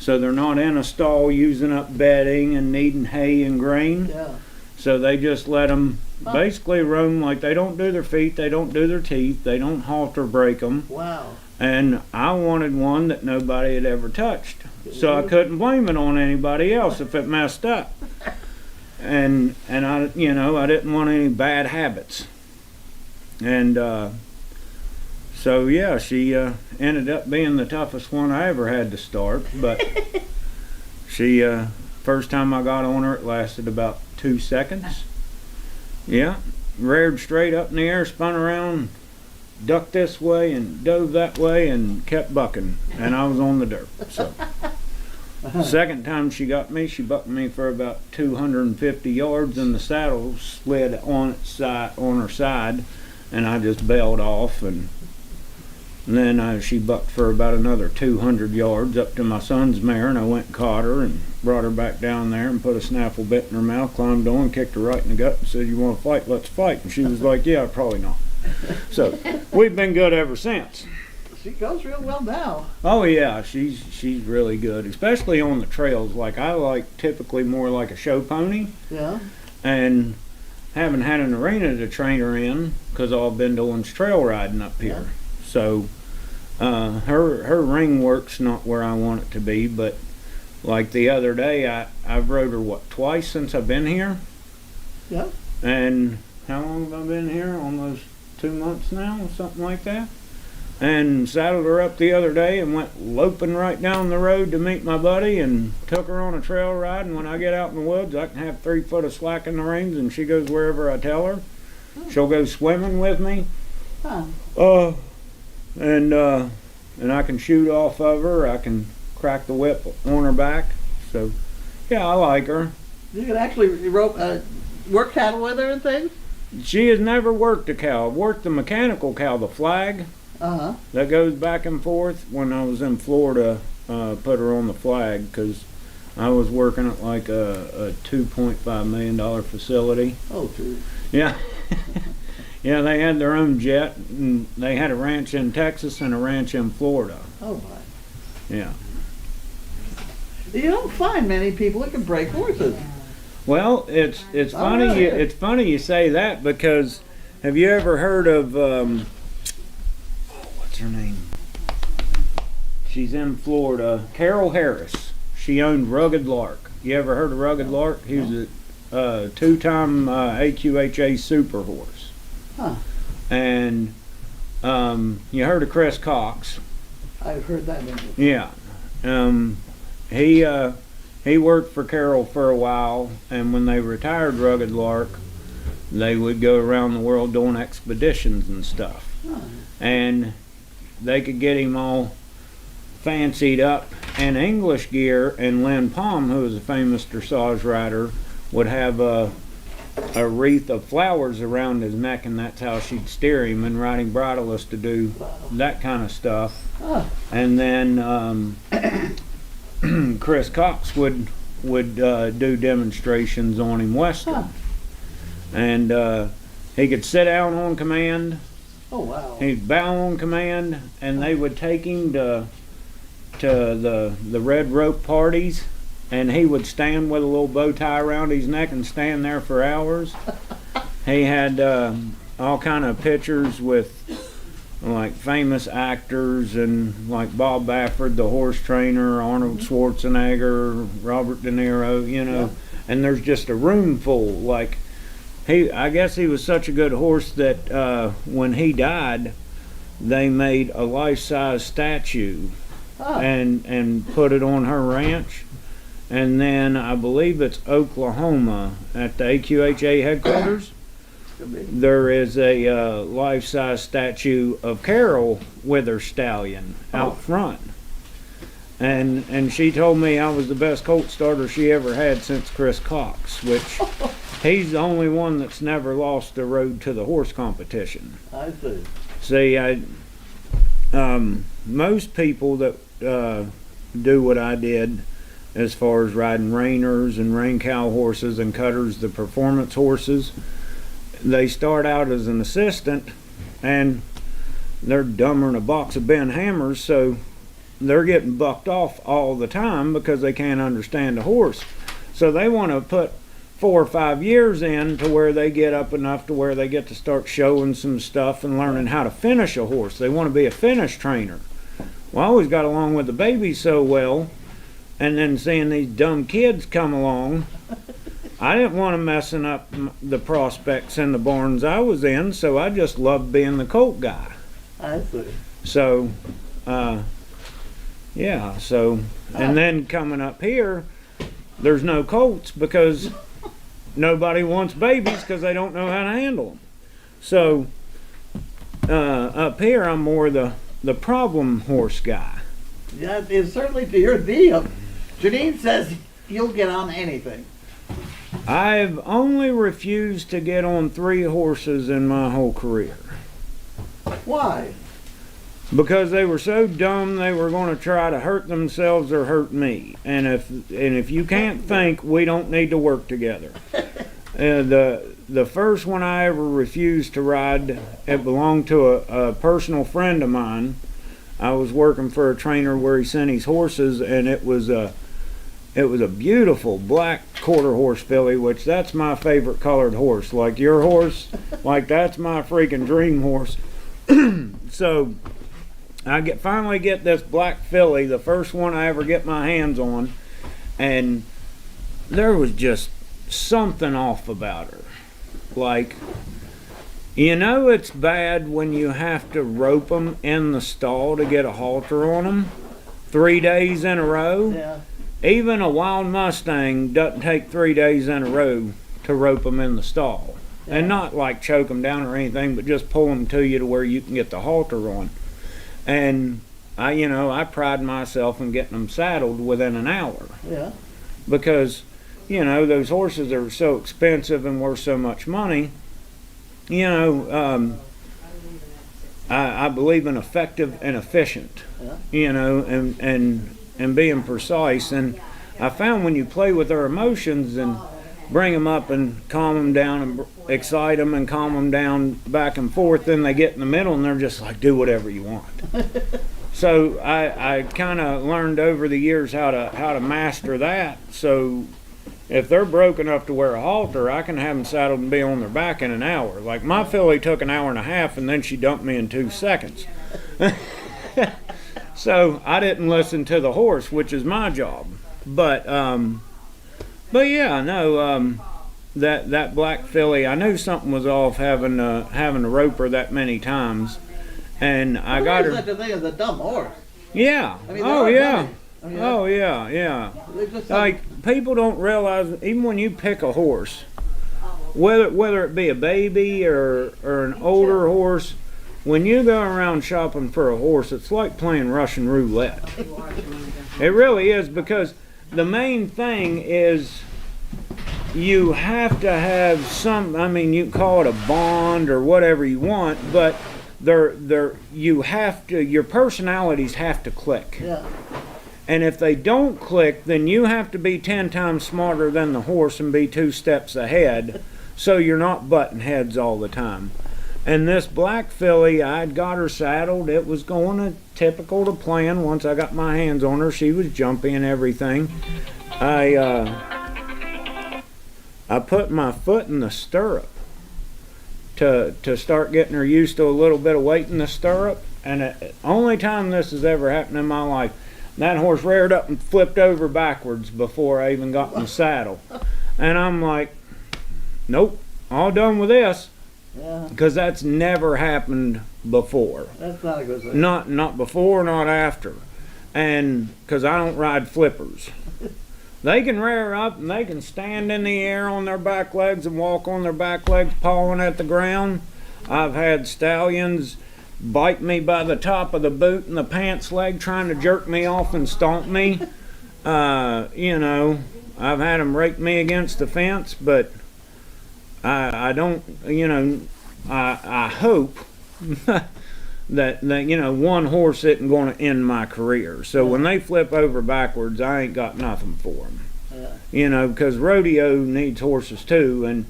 So they're not in a stall using up bedding and needing hay and grain. Yeah. So they just let them basically roam, like they don't do their feet, they don't do their teeth, they don't halter break them. Wow. And I wanted one that nobody had ever touched. So I couldn't blame it on anybody else if it messed up. And I, I didn't want any bad habits. And so yeah, she ended up being the toughest one I ever had to start. But she, first time I got on her, it lasted about 2 seconds. Yeah, reared straight up in the air, spun around, ducked this way and dove that way and kept bucking, and I was on the dirt. So second time she got me, she bucked me for about 250 yards, and the saddle slid on its side, on her side, and I just bailed off, and And then she bucked for about another 200 yards up to my son's mare, and I went and caught her and brought her back down there and put a snaffle bit in her mouth, climbed on, kicked her right in the gut and said, "You want to fight? Let's fight." And she was like, "Yeah, probably not." So we've been good ever since. She goes real well now. Oh yeah, she's really good, especially on the trails. Like I like typically more like a show pony, Yeah. and haven't had an arena to train her in because I've been doing trail riding up here. So her ring work's not where I want it to be, but like the other day I've rode her twice since I've been here. Yeah. And how long have I been here? Almost 2 months now, something like that. And saddled her up the other day and went loping right down the road to meet my buddy and took her on a trail ride. And when I get out in the woods, I can have 3 foot of slack in the reins and she goes wherever I tell her. She'll go swimming with me. Huh. And I can shoot off of her. I can crack the whip on her back. So, yeah, I like her. You can actually work cattle with her and things? She has never worked a cow. I've worked the mechanical cow, the flag. Uh-huh. That goes back and forth. When I was in Florida, put her on the flag because I was working at like a $2.5 million facility. Oh, true. Yeah. Yeah, they had their own jet, and they had a ranch in Texas and a ranch in Florida. Oh, my. Yeah. You don't find many people that can break horses. Well, it's funny really? it's funny you say that because have you ever heard of what's her name? She's in Florida. Carol Harris. She owned Rugged Lark. You ever heard of Rugged Lark? He was a 2-time AQHA super horse. Huh. And you heard of Chris Cox? I've heard that name. Yeah. He worked for Carol for a while, and when they retired Rugged Lark, they would go around the world doing expeditions and stuff. Huh. And they could get him all fancied up in English gear, and Lynn Palm, who was a famous dressage rider, would have a wreath of flowers around his neck, and that's how she'd steer him, and riding bridleless to do that kind of stuff. Huh. And then Chris Cox would do demonstrations on him western. Huh. And he could sit down on command. Oh, wow. He'd bow on command, and they would take him to the red rope parties, and he would stand with a little bow tie around his neck and stand there for hours. He had all kind of pictures with like famous actors and like Bob Baffert, the horse trainer, Arnold Schwarzenegger, Robert De Niro, you know. Yeah. And there's just a room full. Like I guess he was such a good horse that when he died, they made a life-size statue and put it on her ranch. And then I believe it's Oklahoma at the AQHA headquarters. There is a life-size statue of Carol with her stallion out front. And she told me I was the best colt starter she ever had since Chris Cox, which he's the only one that's never lost the road to the horse competition. I see. See, most people that do what I did as far as riding reiners and rein cow horses and cutters, the performance horses, they start out as an assistant and they're dumber than a box of Ben Hammers, so they're getting bucked off all the time because they can't understand a horse. So they want to put 4 or 5 years in to where they get up enough to where they get to start showing some stuff and learning how to finish a horse. They want to be a finish trainer. Well, I always got along with the babies so well, and then seeing these dumb kids come along, I didn't want them messing up the prospects in the barns I was in, so I just loved being the colt guy. I see. So, yeah, so, and then coming up here, there's no colts because nobody wants babies because they don't know how to handle them. So, up here, I'm more the problem horse guy. Yeah, it's certainly your deal. Janine says you'll get on anything. I've only refused to get on 3 horses in my whole career. Why? because they were so dumb they were going to try to hurt themselves or hurt me. And if you can't think, we don't need to work together. The first one I ever refused to ride, it belonged to a personal friend of mine. I was working for a trainer where he sent his horses, and it was a beautiful black quarter horse filly, which that's my favorite colored horse. Like your horse, like that's my freaking dream horse. So I finally get this black filly, the first one I ever get my hands on, and there was just something off about her. Like, you know, it's bad when you have to rope them in the stall to get a halter on them 3 days in a row. Yeah. Even a wild Mustang doesn't take 3 days in a row to rope them in the stall. Yeah. And not like choke them down or anything, but just pull them to you to where you can get the halter on. And I pride myself in getting them saddled within an hour. Yeah. Because, those horses are so expensive and worth so much money. I believe in effective and efficient, and being precise. And I found when you play with their emotions and bring them up and calm them down and excite them and calm them down back and forth, then they get in the middle and they're just like, do whatever you want. So I kind of learned over the years how to master that. So if they're broke enough to wear a halter, I can have them saddled and be on their back in an hour. Like my filly took an hour and a half, and then she dumped me in 2 seconds. So I didn't listen to the horse, which is my job. But yeah, no, that black filly, I knew something was off having to rope her that many times, and I got her. Such a thing as a dumb horse. Yeah. I mean, Oh yeah. Oh yeah. yeah. Just Like people don't realize, even when you pick a horse, whether it be a baby or an older horse, when you go around shopping for a horse, it's like playing Russian roulette. It really is, because the main thing is you have to have some, you can call it a bond or whatever you want, but your personalities have to click. Yeah. And if they don't click, then you have to be 10 times smarter than the horse and be 2 steps ahead, so you're not butting heads all the time. And this black filly, I'd got her saddled. It was going typical to plan. Once I got my hands on her, she was jumpy and everything. I put my foot in the stirrup to start getting her used to a little bit of weight in the stirrup. And the only time this has ever happened in my life, that horse reared up and flipped over backwards before I even got in the saddle. And I'm like, nope, all done with this. Yeah. Because that's never happened before. That's not a good thing. Not before, not after. And because I don't ride flippers. They can rear up and they can stand in the air on their back legs and walk on their back legs pawing at the ground. I've had stallions bite me by the top of the boot and the pants leg trying to jerk me off and stomp me. I've had them rake me against the fence, but I don't, I hope that one horse isn't going to end my career. So when they flip over backwards, I ain't got nothing for them. Yeah. Because rodeo needs horses too, and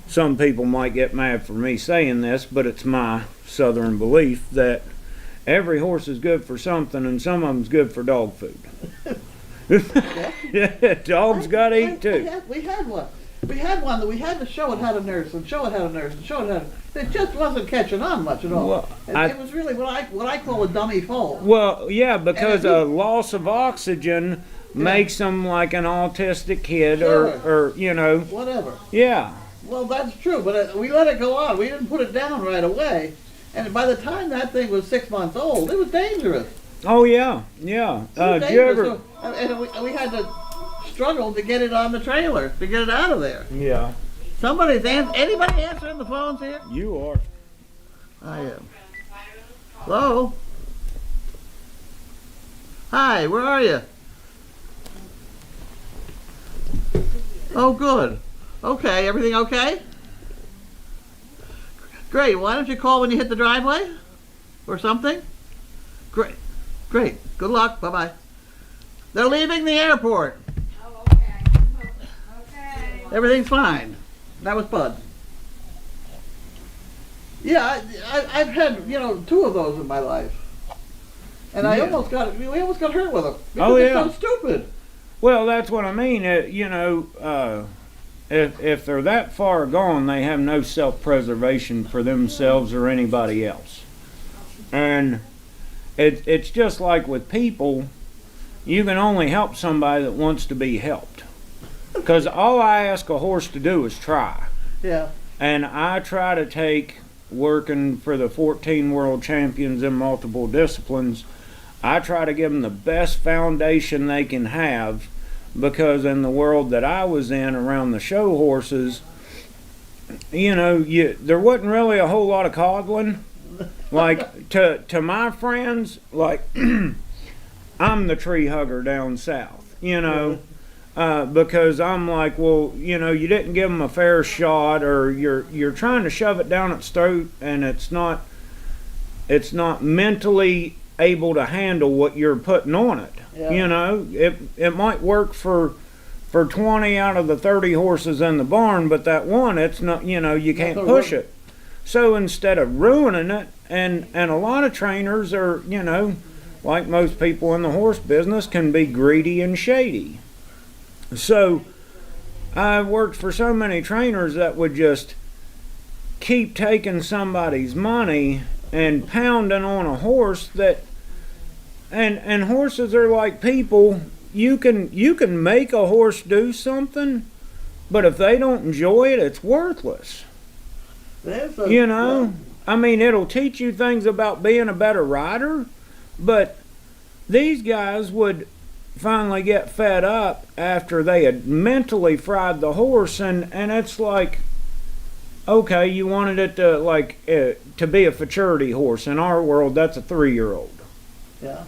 some people might get mad for me saying this, but it's my southern belief that every horse is good for something, and some of them's good for dog food. Yeah, dogs got to eat too. We had one. We had one that we had to show it how to nurse and show it how to nurse and show it how to. It just wasn't catching on much at all. Well, it was really what I call a dummy foal. Well, yeah, because a loss of oxygen makes them like an autistic kid, Sure. or Whatever. Yeah. Well, that's true, but we let it go on. We didn't put it down right away, and by the time that thing was 6 months old, it was dangerous. Oh yeah, yeah. It was Did you ever? dangerous. And we had to struggle to get it on the trailer, to get it out of there. Yeah. Anybody answering the phones here? You are. I am. Hello? Hi, where are you? Oh, good. Okay, everything okay? Great, why don't you call when you hit the driveway? Or something? Great. Great. Good luck. Bye-bye. They're leaving the airport. Oh, okay. Okay. Everything's fine. That was Bud. Yeah, I've had, two of those in my life. And we almost got hurt with them. Because they're so stupid. Well, that's what I mean. If they're that far gone, they have no self-preservation for themselves or anybody else. And it's just like with people, you can only help somebody that wants to be helped. Because all I ask a horse to do is try. Yeah. And I try to take, working for the 14 world champions in multiple disciplines, I try to give them the best foundation they can have, because in the world that I was in around the show horses, there wasn't really a whole lot of coddling. Like, to my friends, like, I'm the tree hugger down south, because I'm like, well, you didn't give them a fair shot, or you're trying to shove it down its throat, and it's not mentally able to handle what you're putting on it. Yeah. It might work for 20 out of the 30 horses in the barn, but that one, it's not, you can't push it. So instead of ruining it, and a lot of trainers are, like most people in the horse business, can be greedy and shady. So I've worked for so many trainers that would just keep taking somebody's money and pounding on a horse that, and horses are like people. You can make a horse do something, but if they don't enjoy it, it's worthless. I mean, it'll teach you things about being a better rider, but these guys would finally get fed up after they had mentally fried the horse, and it's like, okay, you wanted it to be a futurity horse. In our world, that's a 3-year-old. Yeah.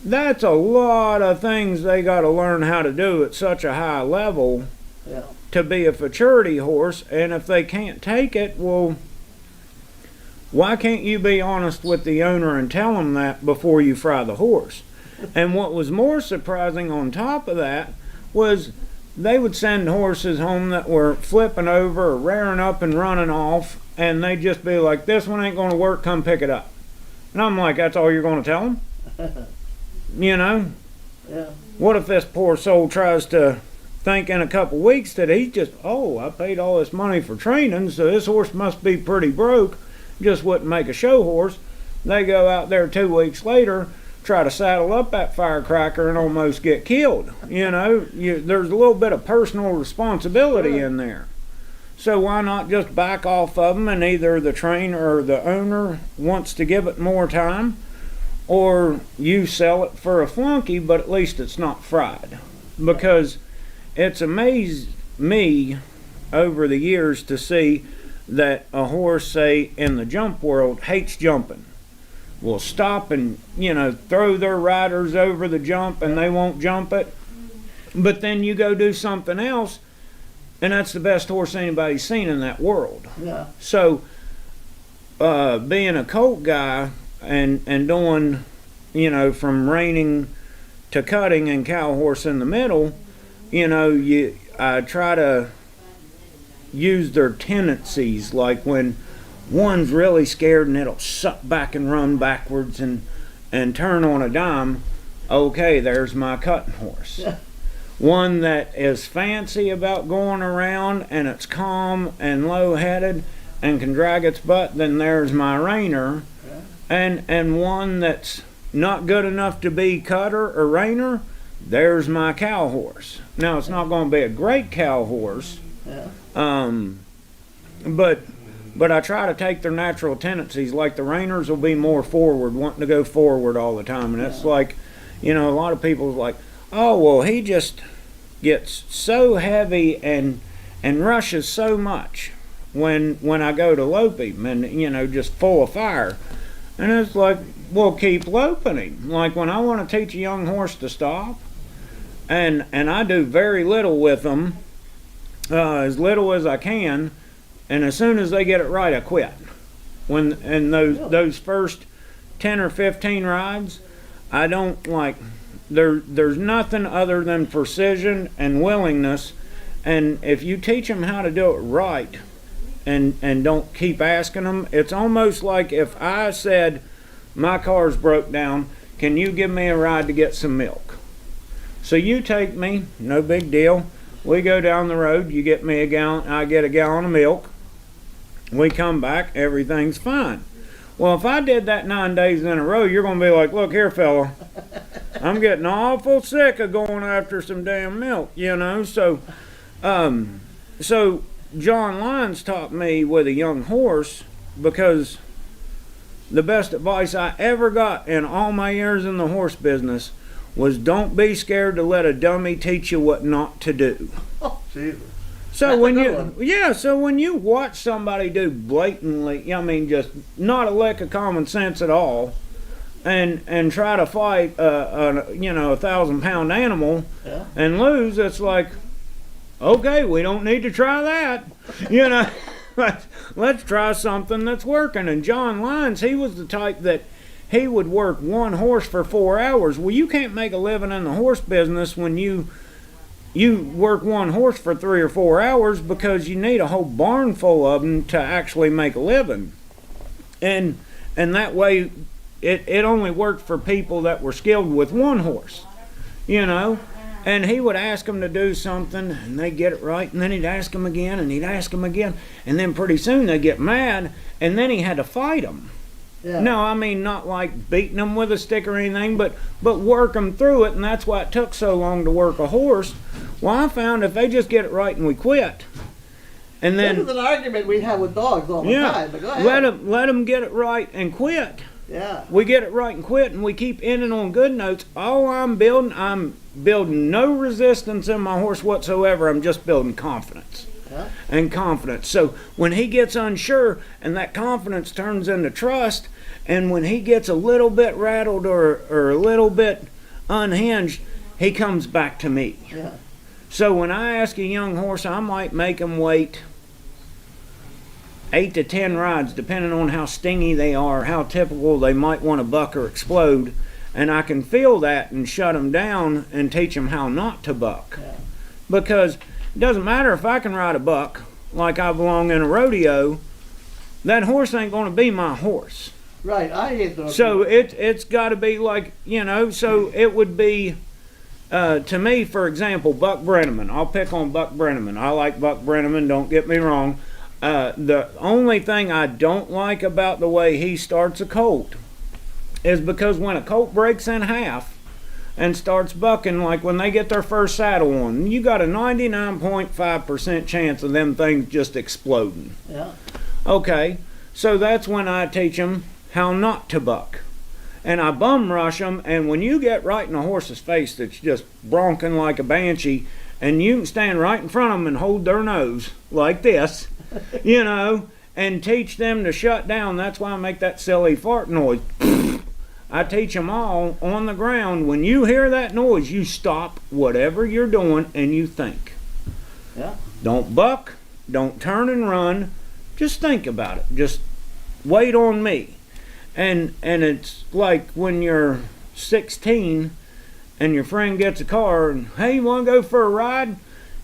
That's a lot of things they got to learn how to do at such a high level to be a futurity horse. And if they can't take it, well, why can't you be honest with the owner and tell them that before you fry the horse? And what was more surprising on top of that was they would send horses home that were flipping over or rearing up and running off, and they'd just be like, this one ain't going to work, come pick it up. And I'm like, that's all you're going to tell them? Yeah. What if this poor soul tries to think in a couple weeks that he's just, I paid all this money for training, so this horse must be pretty broke, just wouldn't make a show horse. They go out there 2 weeks later, try to saddle up that firecracker and almost get killed. There's a little bit of personal responsibility in there. So why not just back off of them, and either the trainer or the owner wants to give it more time, or you sell it for a flunky, but at least it's not fried. Because it's amazed me over the years to see that a horse, say, in the jump world, hates jumping. Will stop and, throw their riders over the jump, and they won't jump it. But then you go do something else, and that's the best horse anybody's seen in that world. Yeah. So, being a colt guy and doing, from reining to cutting and cow horse in the middle, I try to use their tendencies, like when one's really scared and it'll suck back and run backwards and turn on a dime, okay, there's my cutting horse. One that is fancy about going around and it's calm and low-headed and can drag its butt, then there's my reiner. And one that's not good enough to be cutter or reiner, there's my cow horse. Now, it's not going to be a great cow horse, but I try to take their natural tendencies. Like the reiners will be more forward, wanting to go forward all the time. And it's like, a lot of people's like, oh, well, he just gets so heavy and rushes so much when I go to lope him, and, just full of fire. And it's like, well, keep loping him. Like when I want to teach a young horse to stop, and I do very little with them, as little as I can, and as soon as they get it right, I quit. And those first 10 or 15 rides, I don't like, there's nothing other than precision and willingness. And if you teach them how to do it right and don't keep asking them, it's almost like if I said, my car's broke down, can you give me a ride to get some milk? So you take me, no big deal. We go down the road, you get me a gallon, I get a gallon of milk. We come back, everything's fine. Well, if I did that 9 days in a row, you're going to be like, look here, fella, I'm getting awful sick of going after some damn milk, you know? So John Lyons taught me with a young horse, because the best advice I ever got in all my years in the horse business was, don't be scared to let a dummy teach you what not to do. Oh, Jesus. So That's when a you good one. so when you watch somebody do blatantly, I mean, just not a lick of common sense at all, and try to fight a 1,000-pound animal Yeah. and lose, it's like, okay, we don't need to try that, you know. Let's try something that's working. And John Lyons, he was the type that he would work one horse for 4 hours. Well, you can't make a living in the horse business when you work one horse for 3 or 4 hours, because you need a whole barn full of them to actually make a living. And that way, it only worked for people that were skilled with one horse, you know. And he would ask them to do something, and they'd get it right, and then he'd ask them again, and he'd ask them again, and then pretty soon they'd get mad, and then he had to fight them. Yeah. No, I mean, not like beating them with a stick or anything, but work them through it, and that's why it took so long to work a horse. Well, I found if they just get it right and we quit, and This then is an argument we have with dogs all the time. But go ahead. let them get it right and quit. Yeah. We get it right and quit, and we keep ending on good notes. All I'm building no resistance in my horse whatsoever. I'm just building confidence. Yeah. And confidence. So when he gets unsure, and that confidence turns into trust, and when he gets a little bit rattled or a little bit unhinged, he comes back to me. Yeah. So when I ask a young horse, I might make him wait 8 to 10 rides, depending on how stingy they are, how typical they might want to buck or explode, and I can feel that and shut them down and teach them how not to buck. Yeah. Because it doesn't matter if I can ride a buck like I belong in a rodeo, that horse ain't going to be my horse. Right. I hate those. So it's got to be like, you know, so it would be, to me, for example, Buck Brenneman. I'll pick on Buck Brenneman. I like Buck Brenneman, don't get me wrong. The only thing I don't like about the way he starts a colt is because when a colt breaks in half and starts bucking, like when they get their first saddle on, you got a 99.5% chance of them things just exploding. Yeah. Okay, so that's when I teach them how not to buck. And I bum rush them, and when you get right in a horse's face that's just bronking like a banshee, and you can stand right in front of them and hold their nose like this, you know, and teach them to shut down. That's why I make that silly fart noise. I teach them all on the ground. When you hear that noise, you stop whatever you're doing and you think. Yeah. Don't buck, don't turn and run, just think about it. Just wait on me. And it's like when you're 16 and your friend gets a car and, hey, you want to go for a ride?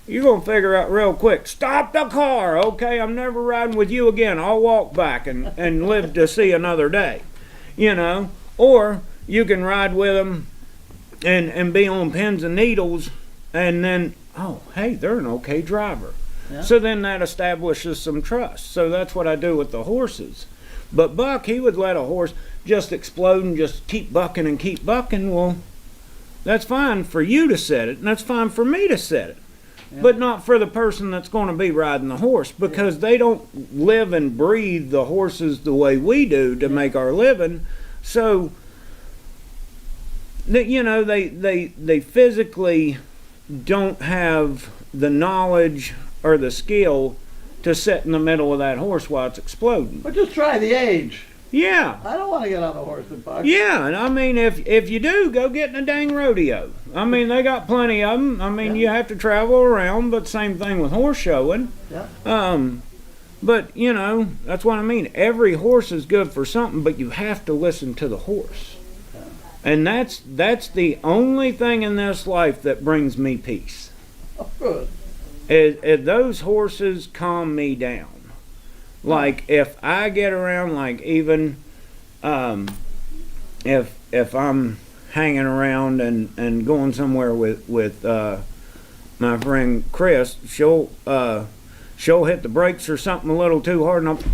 You're going to figure out real quick, stop the car, okay? I'm never riding with you again. I'll walk back and live to see another day, you know? Or you can ride with them and be on pins and needles, and then, oh, hey, they're an okay driver. Yeah. So then that establishes some trust. So that's what I do with the horses. But Buck, he would let a horse just explode and just keep bucking and keep bucking. Well, that's fine for you to set it, and that's fine for me to set it. Yeah. But not for the person that's going to be riding the horse, because they don't live and breathe the horses the way we do to make our living. So, you know, they physically don't have the knowledge or the skill to sit in the middle of that horse while it's exploding. But just try the age. Yeah. I don't want to get on a horse and buck. Yeah, and I mean, if you do, go get in a dang rodeo. I mean, they got plenty of them. I mean, you have to travel around, but same thing with horse showing. Yeah. But, you know, that's what I mean. Every horse is good for something, but you have to listen to the horse. And that's the only thing in this life that brings me peace. Oh, good. Is those horses calm me down. Like if I get around, like even if I'm hanging around and going somewhere with my friend Chris, she'll hit the brakes or something a little too hard, and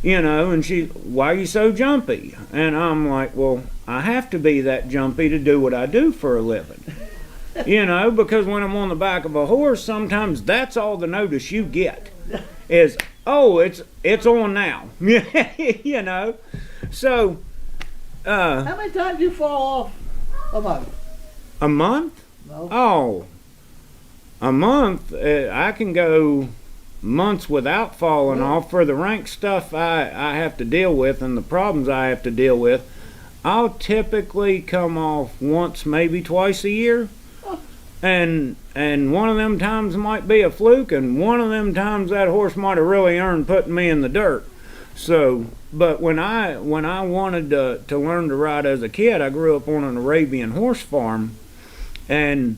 and why are you so jumpy? And I'm like, well, I have to be that jumpy to do what I do for a living. Because when I'm on the back of a horse, sometimes that's all the notice you get is, oh, it's on now. So How many times do you fall off a month? a month? No. Oh, a month, I can go months without falling off. For the rank stuff I have to deal with and the problems I have to deal with, I'll typically come off once, maybe twice a year. And one of them times might be a fluke, and one of them times that horse might have really earned putting me in the dirt. So, but when I wanted to learn to ride as a kid, I grew up on an Arabian horse farm, and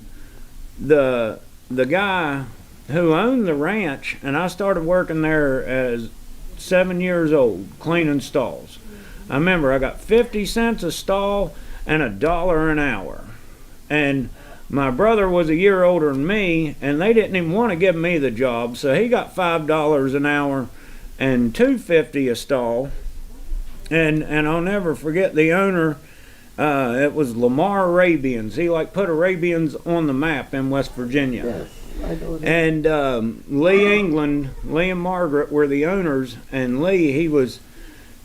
the guy who owned the ranch, and I started working there as 7 years old, cleaning stalls. I remember I got 50 cents a stall and $1 an hour. And my brother was a year older than me, and they didn't even want to give me the job, so he got $5 an hour and $2.50 a stall. And I'll never forget the owner. It was Lamar Arabians. He put Arabians on the map in West Virginia. Yes, I know that. And Lee England, Lee and Margaret were the owners, and Lee, he was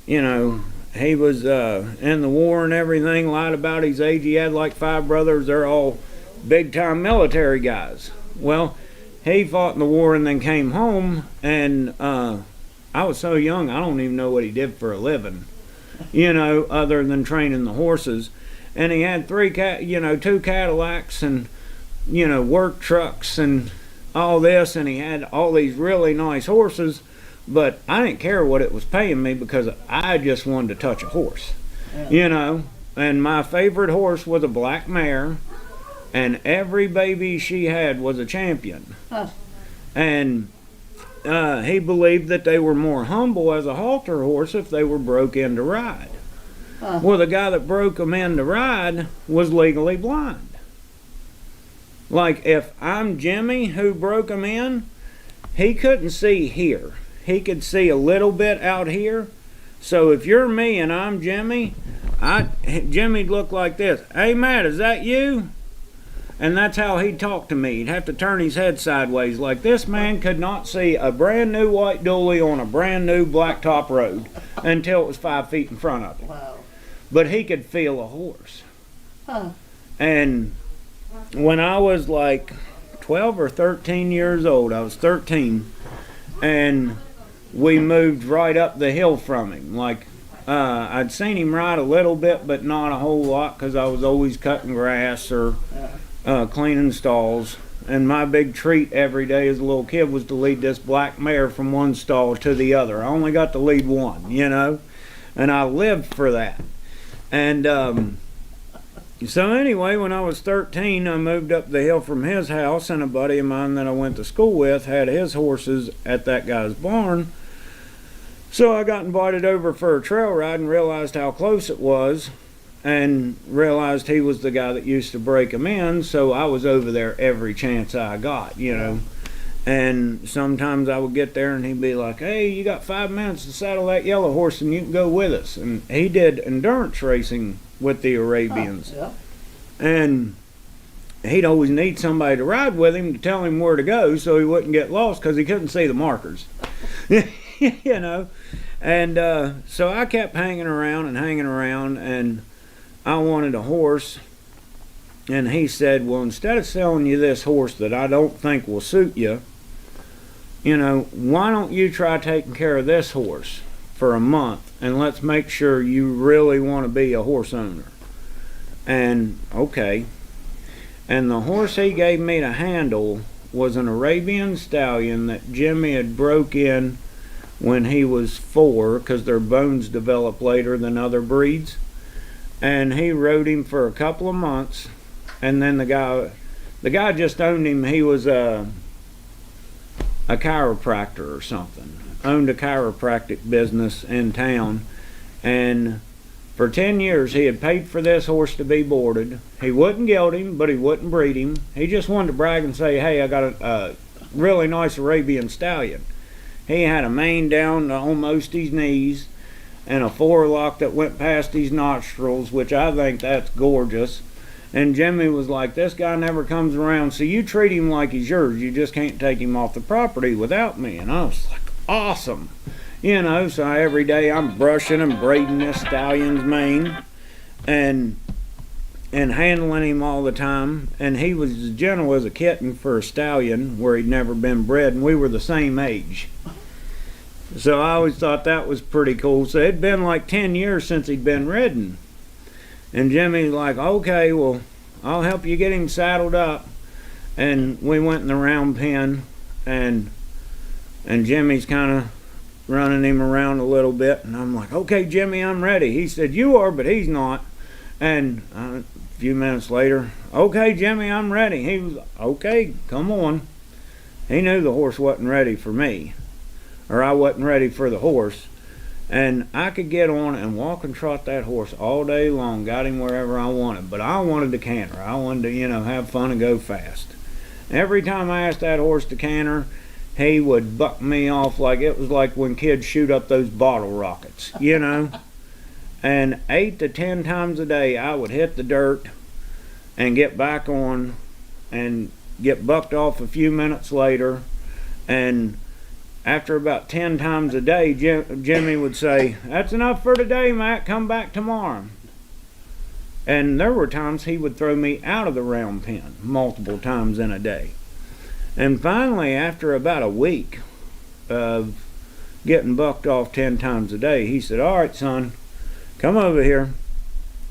in the war and everything, lied about his age. He had 5 brothers. They're all big-time military guys. Well, he fought in the war and then came home, and I was so young, I don't even know what he did for a living, other than training the horses. And he had 2 Cadillacs and, work trucks and all this, and he had all these really nice horses, but I didn't care what it was paying me because I just wanted to touch a horse, and my favorite horse was a black mare, and every baby she had was a champion. Huh. And he believed that they were more humble as a halter horse if they were broke in to ride. Huh. Well, the guy that broke them in to ride was legally blind. If I'm Jimmy who broke him in, he couldn't see here. He could see a little bit out here. So if you're me and I'm Jimmy, Jimmy'd look like this. Hey, Matt, is that you? And that's how he'd talk to me. He'd have to turn his head sideways. This man could not see a brand new white dually on a brand new blacktop road until it was 5 feet in front of him. Wow. But he could feel a horse. Huh. And when I was 12 or 13 years old, I was 13, and we moved right up the hill from him. I'd seen him ride a little bit, but not a whole lot, because I was always cutting grass or cleaning stalls. And my big treat every day as a little kid was to lead this black mare from one stall to the other. I only got to lead one, and I lived for that. And so anyway, when I was 13, I moved up the hill from his house, and a buddy of mine that I went to school with had his horses at that guy's barn. So I got invited over for a trail ride and realized how close it was, and realized he was the guy that used to break them in, so I was over there every chance I got, And sometimes I would get there and he'd be like, hey, you got 5 minutes to saddle that yellow horse and you can go with us. And he did endurance racing with the Arabians. Yeah. And he'd always need somebody to ride with him to tell him where to go so he wouldn't get lost because he couldn't see the markers. And so I kept hanging around, and I wanted a horse. And he said, well, instead of selling you this horse that I don't think will suit you, why don't you try taking care of this horse for a month, and let's make sure you really want to be a horse owner. And okay. And the horse he gave me to handle was an Arabian stallion that Jimmy had broke in when he was 4, because their bones develop later than other breeds. and he rode him for a couple of months, and then the guy just owned him. He was a chiropractor or something, owned a chiropractic business in town, and for 10 years he had paid for this horse to be boarded. He wouldn't gild him, but he wouldn't breed him. He just wanted to brag and say, hey, I got a really nice Arabian stallion. He had a mane down to almost his knees and a forelock that went past his nostrils, which I think that's gorgeous. And Jimmy was like, this guy never comes around, so you treat him like he's yours. You just can't take him off the property without me. And I was like, awesome. You know, so every day I'm brushing and braiding this stallion's mane and handling him all the time. And he was as gentle as a kitten for a stallion where he'd never been bred, and we were the same age. So I always thought that was pretty cool. So it'd been like 10 years since he'd been ridden. And Jimmy's like, okay, well, I'll help you get him saddled up. And we went in the round pen, and Jimmy's kind of running him around a little bit. And I'm like, okay, Jimmy, I'm ready. He said, you are, but he's not. And a few minutes later, okay, Jimmy, I'm ready. He was, okay, come on. He knew the horse wasn't ready for me, or I wasn't ready for the horse. And I could get on and walk and trot that horse all day long, got him wherever I wanted. But I wanted to canter. I wanted to, you know, have fun and go fast. Every time I asked that horse to canter, he would buck me off like it was like when kids shoot up those bottle rockets, you know. And 8 to 10 times a day, I would hit the dirt and get back on and get bucked off a few minutes later. And after about 10 times a day, Jimmy would say, that's enough for today, Matt, come back tomorrow. And there were times he would throw me out of the round pen multiple times in a day. And finally, after about a week of getting bucked off 10 times a day, he said, all right, son, come over here.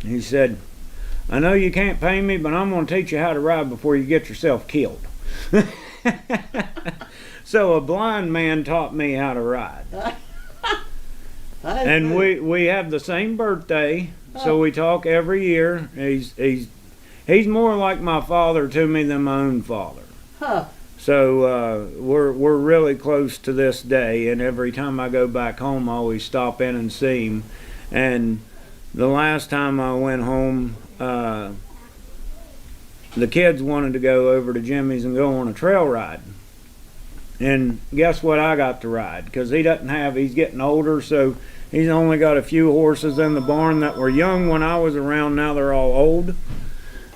He said, I know you can't pay me, but I'm going to teach you how to ride before you get yourself killed. So a blind man taught me how to ride. And we have the same birthday, so we talk every year. He's more like my father to me than my own father. Huh. So we're really close to this day, and every time I go back home, I always stop in and see him. And the last time I went home, the kids wanted to go over to Jimmy's and go on a trail ride. And guess what I got to ride? Because he's getting older, so he's only got a few horses in the barn that were young when I was around. Now they're all old.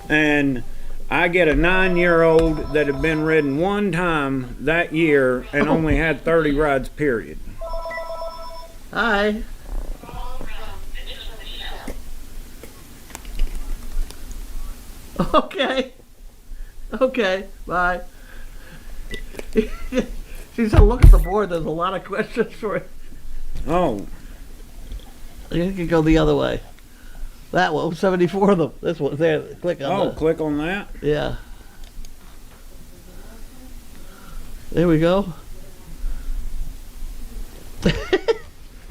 And I get a 9-year-old that had been ridden one time that year and only had 30 rides, period. Hi. Okay. Okay, bye. She said, look at the board, there's a lot of questions for it. Oh. You can go the other way. That one, 74 of them. This one, there, click on that. Click on that? Yeah. There we go.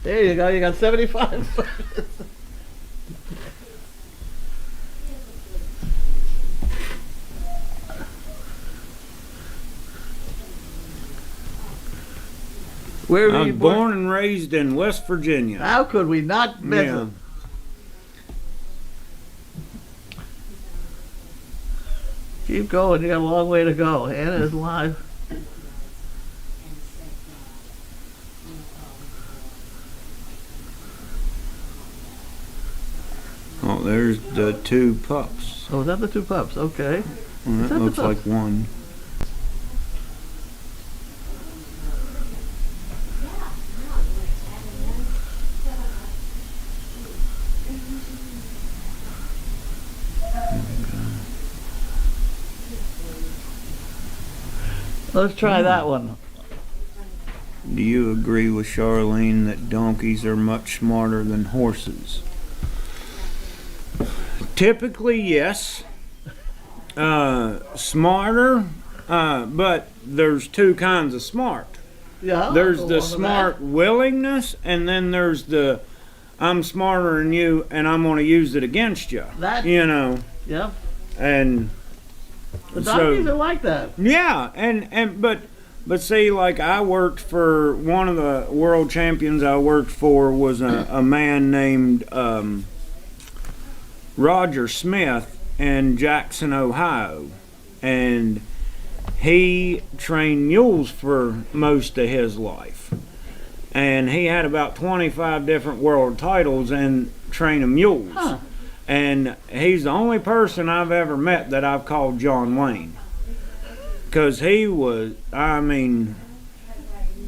There you go, you got 75. Where were I you was born and raised in West Virginia. How could we not miss Yeah. it? Keep going, you got a long way to go. Anna is live. Oh, there's the 2 pups. Oh, is that the 2 pups? Okay. Well, Is that that the looks pups? like one. Let's try that one. Do you agree with Charlene that donkeys are much smarter than horses? Typically, yes. Smarter, but there's 2 kinds of smart. Yeah. There's I'll go the on to smart willingness, and then there's the I'm smarter than you and I'm going to use it against you. That- You know, Yep. and The so- donkeys are like that. yeah, but see, like I worked for one of the world champions I worked for was a man named Roger Smith in Jackson, Ohio, and he trained mules for most of his life, and he had about 25 different world titles in training mules. Huh. And he's the only person I've ever met that I've called John Wayne, because he was, I mean,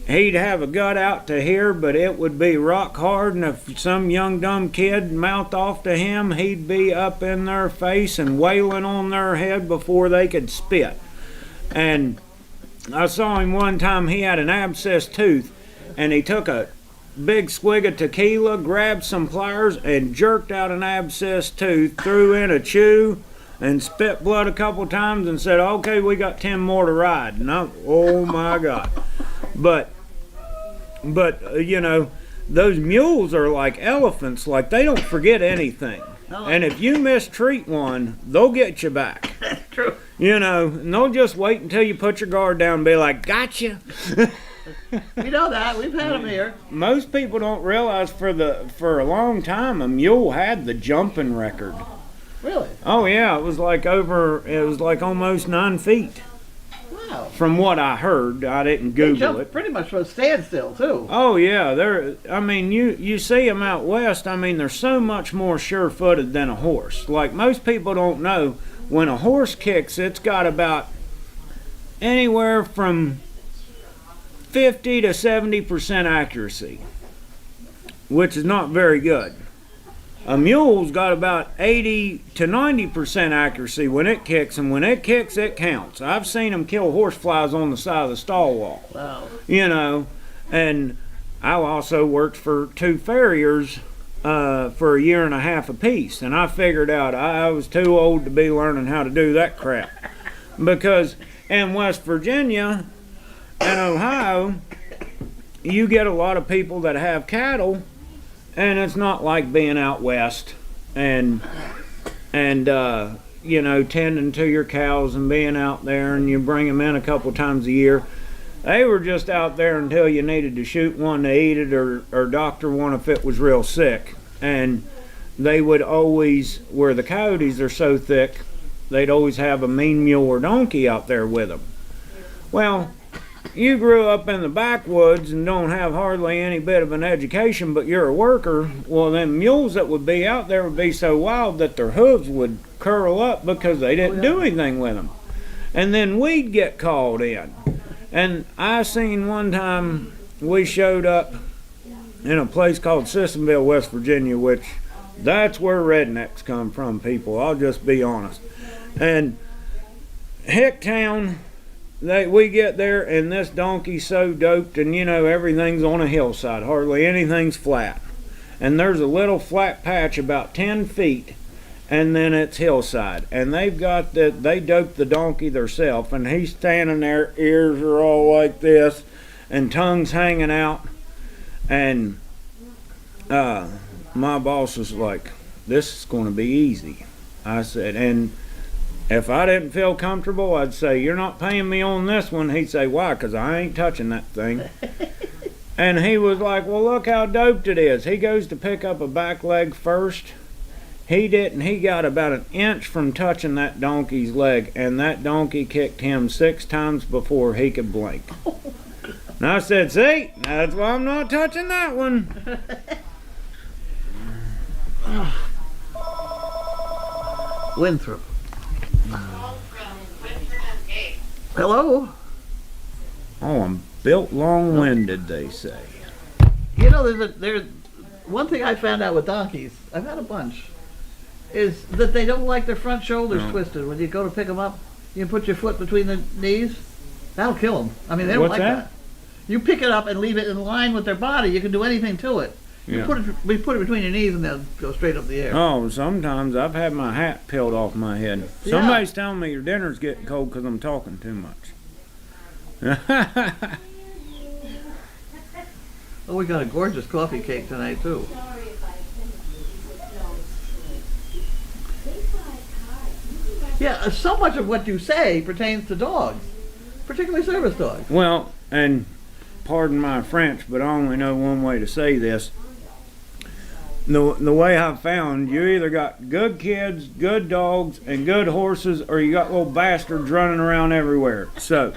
he'd have a gut out to here, but it would be rock hard, and if some young dumb kid mouthed off to him, he'd be up in their face and wailing on their head before they could spit. And I saw him one time, he had an abscessed tooth, and he took a big swig of tequila, grabbed some pliers, and jerked out an abscessed tooth, threw in a chew, and spit blood a couple times and said, okay, we got 10 more to ride. And oh my God. But you know, those mules are like elephants, like they don't forget anything. And if you mistreat one, they'll get you back. That's true. You know, and they'll just wait until you put your guard down and be like, gotcha. We know that. We've had them here. Most people don't realize for a long time a mule had the jumping record. Really? Oh yeah, it was like almost 9 feet. Wow. From what I heard, I didn't They Google jump it. pretty much from a standstill, too. Oh yeah, I mean, you see them out west. I mean, they're so much more sure-footed than a horse. Like most people don't know, when a horse kicks, it's got about anywhere from 50 to 70% accuracy, which is not very good. A mule's got about 80 to 90% accuracy when it kicks, and when it kicks, it counts. I've seen them kill horseflies on the side of the stall wall. Wow. You know, and I also worked for 2 farriers for a year and a half apiece, and I figured out I was too old to be learning how to do that crap. Because in West Virginia and Ohio, you get a lot of people that have cattle, and it's not like being out west and you know, tending to your cows and being out there, and you bring them in a couple times a year. They were just out there until you needed to shoot one to eat it or doctor one if it was real sick. And they would always, where the coyotes are so thick, they'd always have a mean mule or donkey out there with them. Well, you grew up in the backwoods and don't have hardly any bit of an education, but you're a worker. Well, them mules that would be out there would be so wild that their hooves would curl up because they didn't do anything with them. And then we'd get called in. And I seen one time we showed up in a place called Sissonville, West Virginia, which that's where rednecks come from, people. I'll just be honest. And Hicktown, we get there, and this donkey's so doped, and you know, everything's on a hillside. Hardly anything's flat. And there's a little flat patch about 10 feet, and then it's hillside. And they doped the donkey theirself, and he's standing there, ears are all like this, and tongue's hanging out. And my boss was like, this is going to be easy. I said, and if I didn't feel comfortable, I'd say, you're not paying me on this one. He'd say, why? Because I ain't touching that thing. And he was like, well, look how doped it is. He goes to pick up a back leg first. He didn't. He got about an inch from touching that donkey's leg, and that donkey kicked him 6 times before he could blink. And I said, see, that's why I'm not touching that one. Winthrop. Hello? Oh, I'm built long-winded, they say. You know, there's one thing I found out with donkeys, I've had a bunch, is that they don't like their front shoulders twisted. When you go to pick them up, you put your foot between the knees, that'll kill them. I mean, they don't What's like that? You pick it up and leave it in line with their body, you can do anything to it. Yeah. We put it between your knees and they'll go straight up the air. Oh, sometimes I've had my hat peeled off my head. Yeah. Somebody's telling me your dinner's getting cold because I'm talking too much. Oh, we got a gorgeous coffee cake tonight, too. Yeah, so much of what you say pertains to dogs, particularly service dogs. Well, and pardon my French, but I only know one way to say this. The way I've found, you either got good kids, good dogs, and good horses, or you got little bastards running around everywhere. So,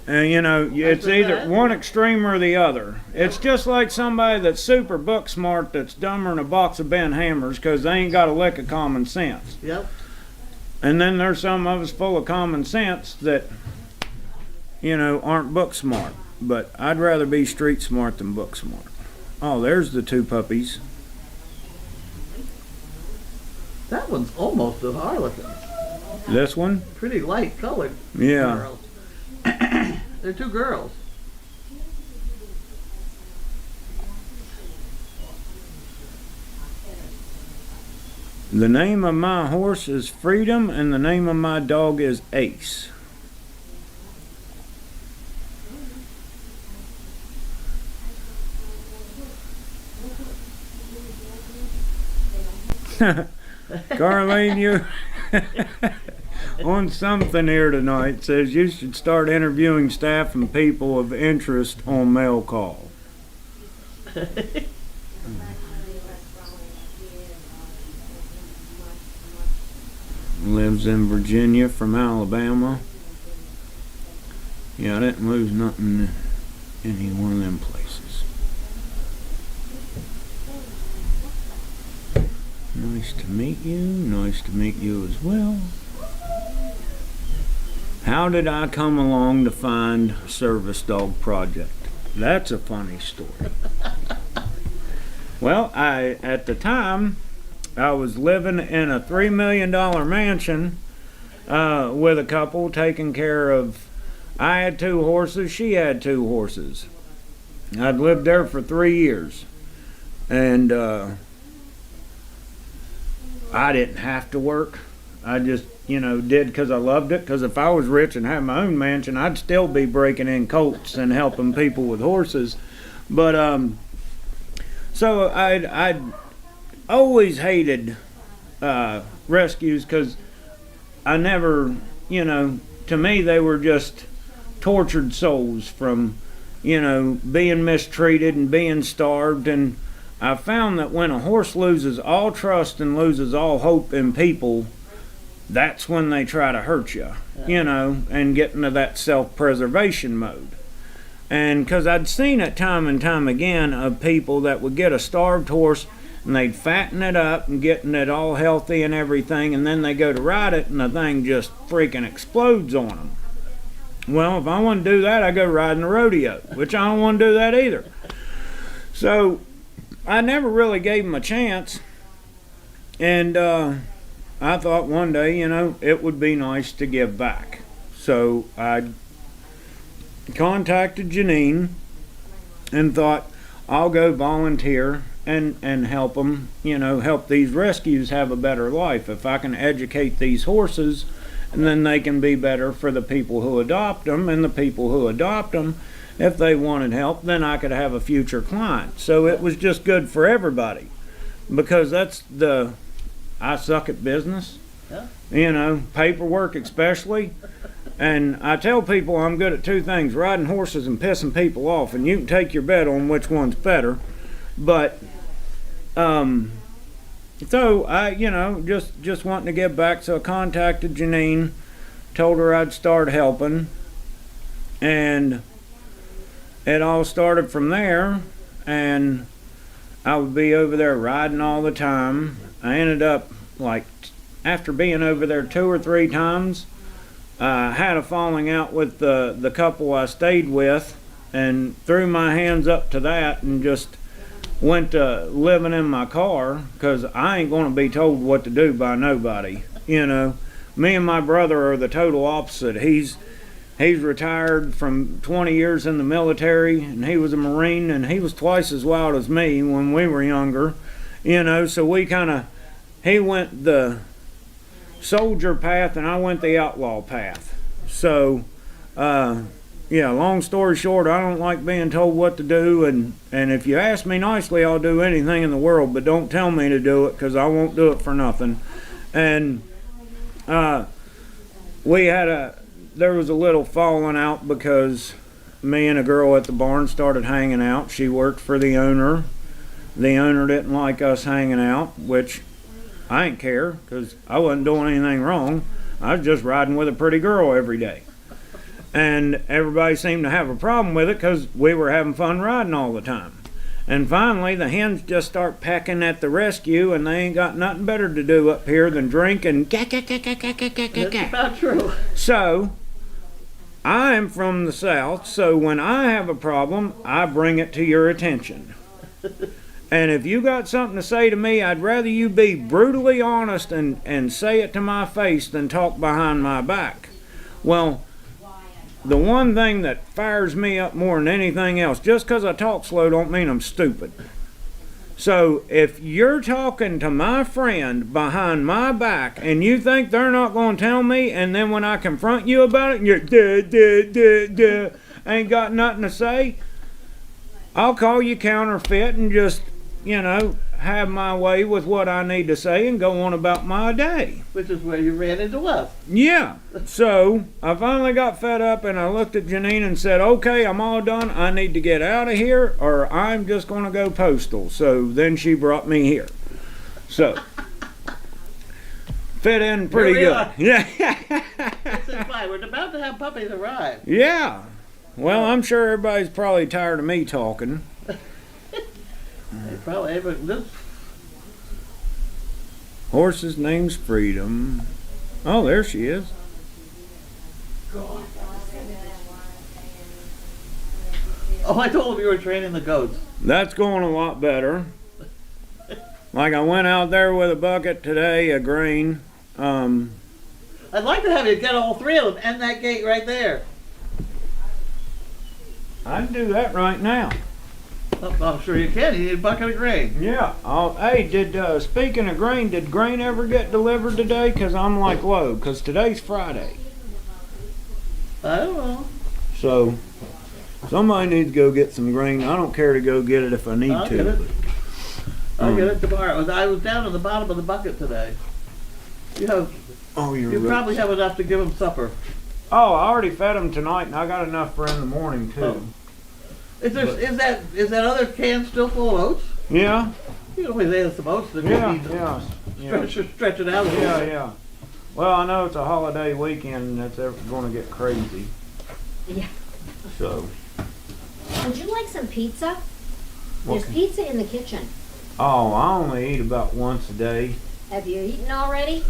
and you know, it's either one extreme or the other. It's just like somebody that's super book smart that's dumber than a box of Ben Hammers because they ain't got a lick of common sense. Yep. And then there's some of us full of common sense that, you know, aren't book smart. But I'd rather be street smart than book smart. Oh, there's the two puppies. That one's almost a harlequin. This one? Pretty light colored. Yeah. Girls. They're two girls. The name of my horse is Freedom, and the name of my dog is Ace. Carlene, you on something here tonight says you should start interviewing staff and people of interest on mail call. Lives in Virginia from Alabama. Yeah, I didn't lose nothing in any one of them places. Nice to meet you. Nice to meet you as well. How did I come along to find Service Dog Project? That's a funny story. Well, at the time, I was living in a $3 million mansion with a couple taking care of, I had 2 horses, she had 2 horses. I'd lived there for 3 years. And I didn't have to work. I just, you know, did because I loved it. Because if I was rich and had my own mansion, I'd still be breaking in colts and helping people with horses. But so I'd always hated rescues because I never, you know, to me they were just tortured souls from, you know, being mistreated and being starved. And I found that when a horse loses all trust and loses all hope in people, that's when they try to hurt you, you know, and get into that self-preservation mode. And because I'd seen it time and time again of people that would get a starved horse and they'd fatten it up and getting it all healthy and everything, and then they go to ride it and the thing just freaking explodes on them. Well, if I want to do that, I go riding a rodeo, which I don't want to do that either. So I never really gave them a chance, and I thought one day, you know, it would be nice to give back. So I contacted Janine and thought, I'll go volunteer and help them, you know, help these rescues have a better life. If I can educate these horses, and then they can be better for the people who adopt them, and the people who adopt them, if they wanted help, then I could have a future client. So it was just good for everybody, because that's I suck at business, you know, paperwork especially. And I tell people I'm good at 2 things, riding horses and pissing people off, and you can take your bet on which one's better. But so I, you know, just wanting to give back, so I contacted Janine, told her I'd start helping, and it all started from there. And I would be over there riding all the time. I ended up, like, after being over there 2 or 3 times, I had a falling out with the couple I stayed with, and threw my hands up to that and just went to living in my car, because I ain't going to be told what to do by nobody. You know, me and my brother are the total opposite. He's retired from 20 years in the military, and he was a Marine, and he was twice as wild as me when we were younger. You know, so he went the soldier path and I went the outlaw path. So, yeah, long story short, I don't like being told what to do, and if you ask me nicely, I'll do anything in the world, but don't tell me to do it, because I won't do it for nothing. And There was a little falling out because me and a girl at the barn started hanging out. She worked for the owner. The owner didn't like us hanging out, which I didn't care because I wasn't doing anything wrong. I was just riding with a pretty girl every day. And everybody seemed to have a problem with it because we were having fun riding all the time. And finally, the hens just start pecking at the rescue, and they ain't got nothing better to do up here than drink and That's about true. So, I'm from the South, so when I have a problem, I bring it to your attention. And if you got something to say to me, I'd rather you be brutally honest and say it to my face than talk behind my back. Well, the one thing that fires me up more than anything else, just because I talk slow don't mean I'm stupid. So if you're talking to my friend behind my back and you think they're not going to tell me, and then when I confront you about it and you're ain't got nothing to say, I'll call you counterfeit and just, have my way with what I need to say and go on about my day. Which is where you ran into us. Yeah. So I finally got fed up and I looked at Janine and said, okay, I'm all done. I need to get out of here or I'm just going to go postal. So then she brought me here. So fit in pretty good. Yeah. It's fine. We're about to have puppies arrive. Yeah. Well, I'm sure everybody's probably tired of me talking. They probably this. Horse's name's Freedom. Oh, there she is. Oh, I told him you were training the goats. That's going a lot better. Like I went out there with a bucket today of grain. I'd like to have you get all three of them and that gate right there. I can do that right now. Oh, I'm sure you can. You need a bucket of grain. Yeah. Hey, speaking of grain, did grain ever get delivered today? Because I'm like low, because today's Friday. I don't know. So, somebody needs to go get some grain. I don't care to go get it if I need I'll to. get it. I'll get it tomorrow. I was down at the bottom of the bucket today. You probably have enough to give them supper. Oh, I already fed them tonight, and I got enough for in the morning too. Oh. Is that other can still full of oats? Yeah. You can always add some oats to stretch it out a little bit. Yeah. Well, I know it's a holiday weekend and that's going to get crazy. Yeah. So. Would you like some pizza? What? There's pizza in the kitchen. Oh, I only eat about once a day. Have you eaten already?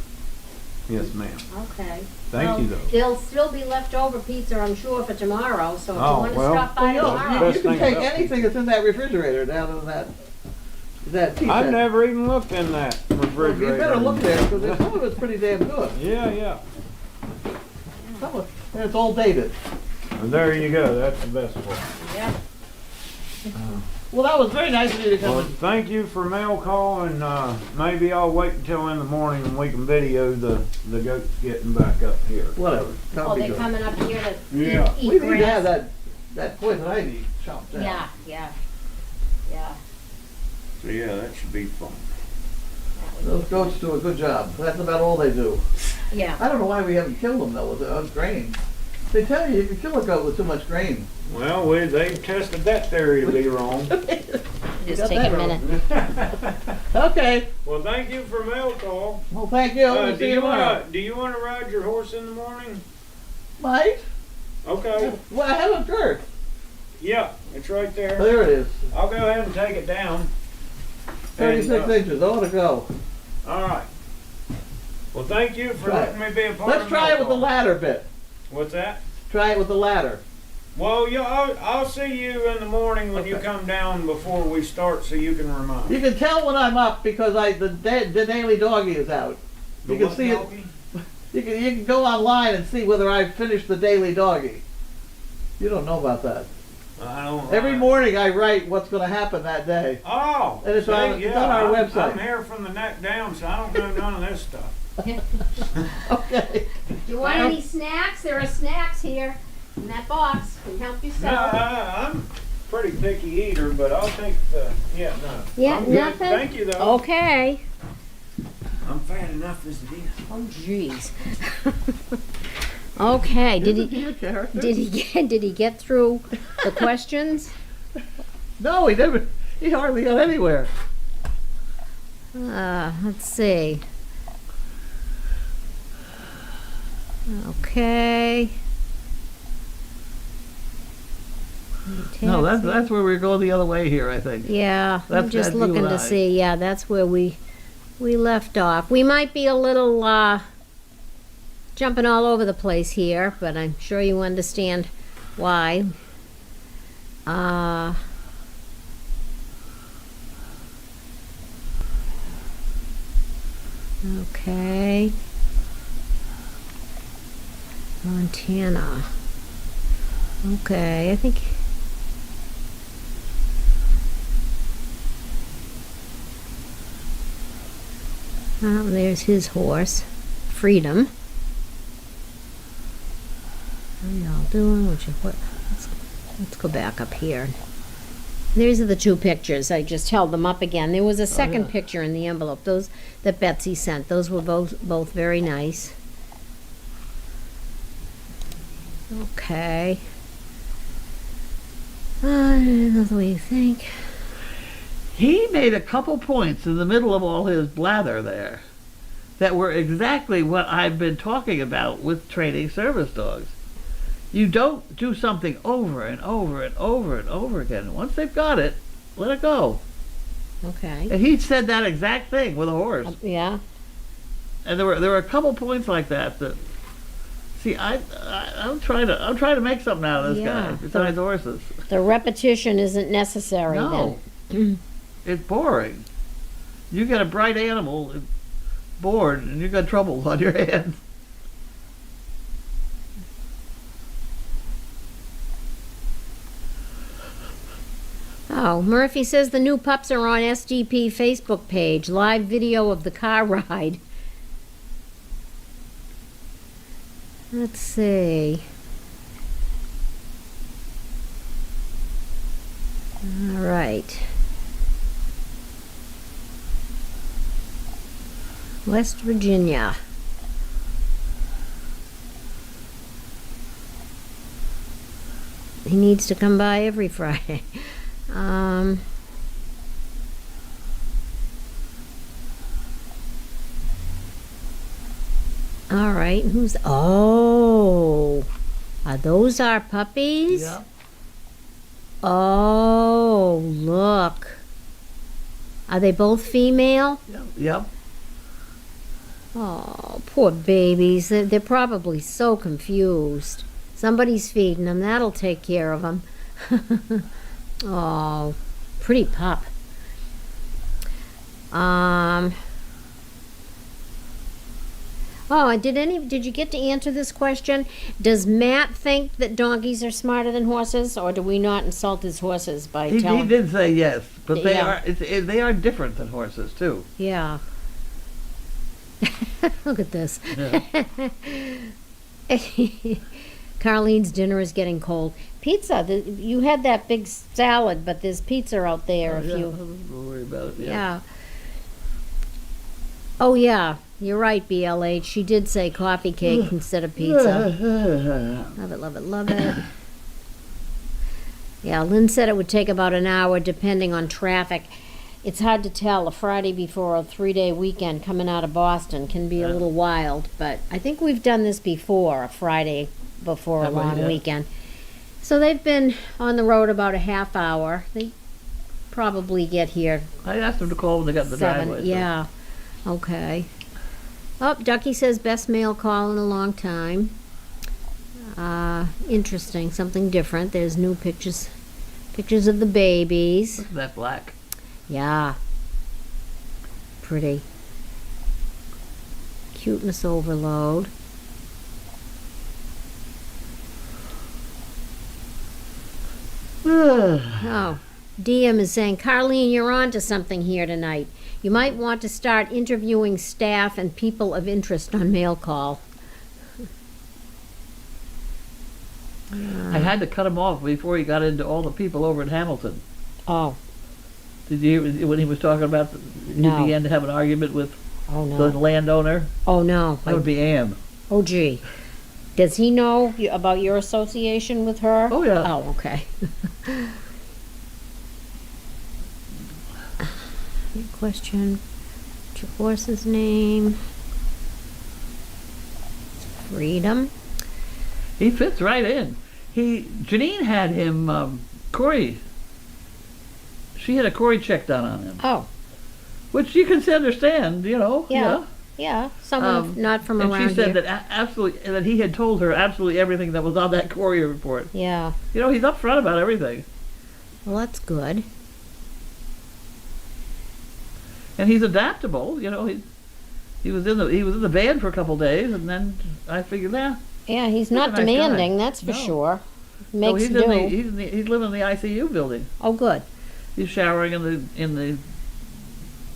Yes, ma'am. Okay. Thank you, though. There'll still be leftover pizza, I'm sure, for tomorrow. So if you want to stop by You tomorrow, can take anything that's in that refrigerator down in that pizza. I've never even looked in that refrigerator. Well, you better look there because some of it's pretty damn good. Yeah. And it's all dated. And there you go. That's the best part. yeah. Well, that was very nice of you to come Well, in. thank you for mail call, and maybe I'll wait until in the morning and we can video the goats getting back up here. Whatever. Oh, they're coming up here to Yeah. eat We grass. need to have that poison ivy chopped down. Yeah. So yeah, that should be fun. Those goats do a good job. That's about all they do. Yeah. I don't know why we haven't killed them though with grain. They tell you can kill a goat with too much grain. Well, they've tested that theory to be wrong. Just got take that a wrong. minute. Okay. Well, thank you for mail call. Well, thank you. We'll Do see you you tomorrow. want to ride your horse in the morning? Might? Okay. Well, I haven't heard. Yeah, it's right Oh, there. there it is. I'll go ahead and take it down. 36 And, inches. Ought to go. All right. Well, thank you for Try letting me be a part Let's of try mail it with the call. ladder bit. What's that? Try it with the ladder. Well, yeah, I'll see you in the morning when you Okay. come down before we start, so you can remind. You can tell when I'm up because the daily doggy is out. The You can what see doggy? it. You can go online and see whether I've finished the daily doggy. You don't know about that. I don't. Every morning I write what's going to happen that day. Oh, And it's see, on our website. I'm here from the neck down, so I don't know none of this stuff. Okay. Do you want any snacks? There are snacks here in that box. Can help you No, sell. I'm a pretty picky eater, but I'll take the. Yeah, no. Yeah, I'm good. nothing? Thank you, though. Okay. I'm bad enough as it is. Oh, jeez. Okay, Isn't he a character? did he get through the questions? No, he never. He hardly got anywhere. Let's see. Okay. No, Taxi. that's where we're going the other way here, I think. Yeah, I'm That's- just that's you looking and to I. see. Yeah, that's where we left off. We might be a little jumping all over the place here, but I'm sure you understand why. Okay. Montana. Okay, I think. There's his horse, Freedom. How y'all doing? Let's go back up here. These are the two pictures. I just held them up again. There was a second yeah. picture in the envelope. Those that Betsy sent. Those were both very nice. Okay. What do you think? He made a couple points in the middle of all his blather there that were exactly what I've been talking about with training service dogs. You don't do something over and over and over and over again. Once they've got it, let it go. Okay. And he said that exact thing with a horse. Yeah. And there were a couple points like that. See, I'm trying to make something out of this Yeah. guy besides horses. The repetition isn't necessary No, then. it's boring. You get a bright animal, it's bored, and you got trouble on your hands. Oh, Murphy says the new pups are on SDP Facebook page. Live video of the car ride. Let's see. All right. West Virginia. He needs to come by every Friday. All right, are those our puppies? Yeah. Oh, look. Are they both female? Yep. Oh, poor babies. They're probably so confused. Somebody's feeding them. That'll take care of them. Oh, pretty pup. Oh, did you get to answer this question? Does Matt think that donkeys are smarter than horses, or do we not insult his horses by He telling? did say yes, but they Yeah. they are different than horses too. Yeah. Look at this. Yeah. Carlene's dinner is getting cold. Pizza. You had that big salad, but there's pizza out there. Yeah, don't worry about it. Yeah. Oh yeah, you're right, BLH. She did say coffee cake instead of pizza. Love it, love it, love it. Yeah, Lynn said it would take about an hour depending on traffic. It's hard to tell. A Friday before a 3-day weekend coming out of Boston can be a Yeah. little wild, but I think we've done this before, a Friday before a Have we? long Yeah. weekend. So they've been on the road about a half hour. They probably get here I asked them to call when they got in the 7. driveway. so- Yeah. Okay. Oh, Ducky says best mail call in a long time. Interesting. Something different. There's new pictures of the babies. Look at that black. Yeah. Pretty. Cuteness overload. Oh, DM is saying, Carlene, you're on to something here tonight. You might want to start interviewing staff and people of interest on mail call. I had to cut him off before he got into all the people over in Oh, Did you hear when he was talking about No. he began to have an argument with Oh, the no. landowner. Oh, no. That would be Ann. Oh, gee. Does he know about your association with her? Oh, yeah. Oh, okay. Good question. What's your horse's name? Freedom. He fits right in. Janine had him, Corey. She had a Corey check done on him, Oh, which you can understand, you know. Yeah. yeah. Someone not from And around she said here. that absolutely, that he had told her absolutely everything that was on that Corey report. Yeah. You know, he's upfront about everything, Well, that's good. and he's adaptable. You know, he was in the band for a couple days, and then I figured, Yeah, he's a not nice guy. demanding, that's for No. sure. so Makes he's do. he's living in the ICU building. Oh, good. He's showering in the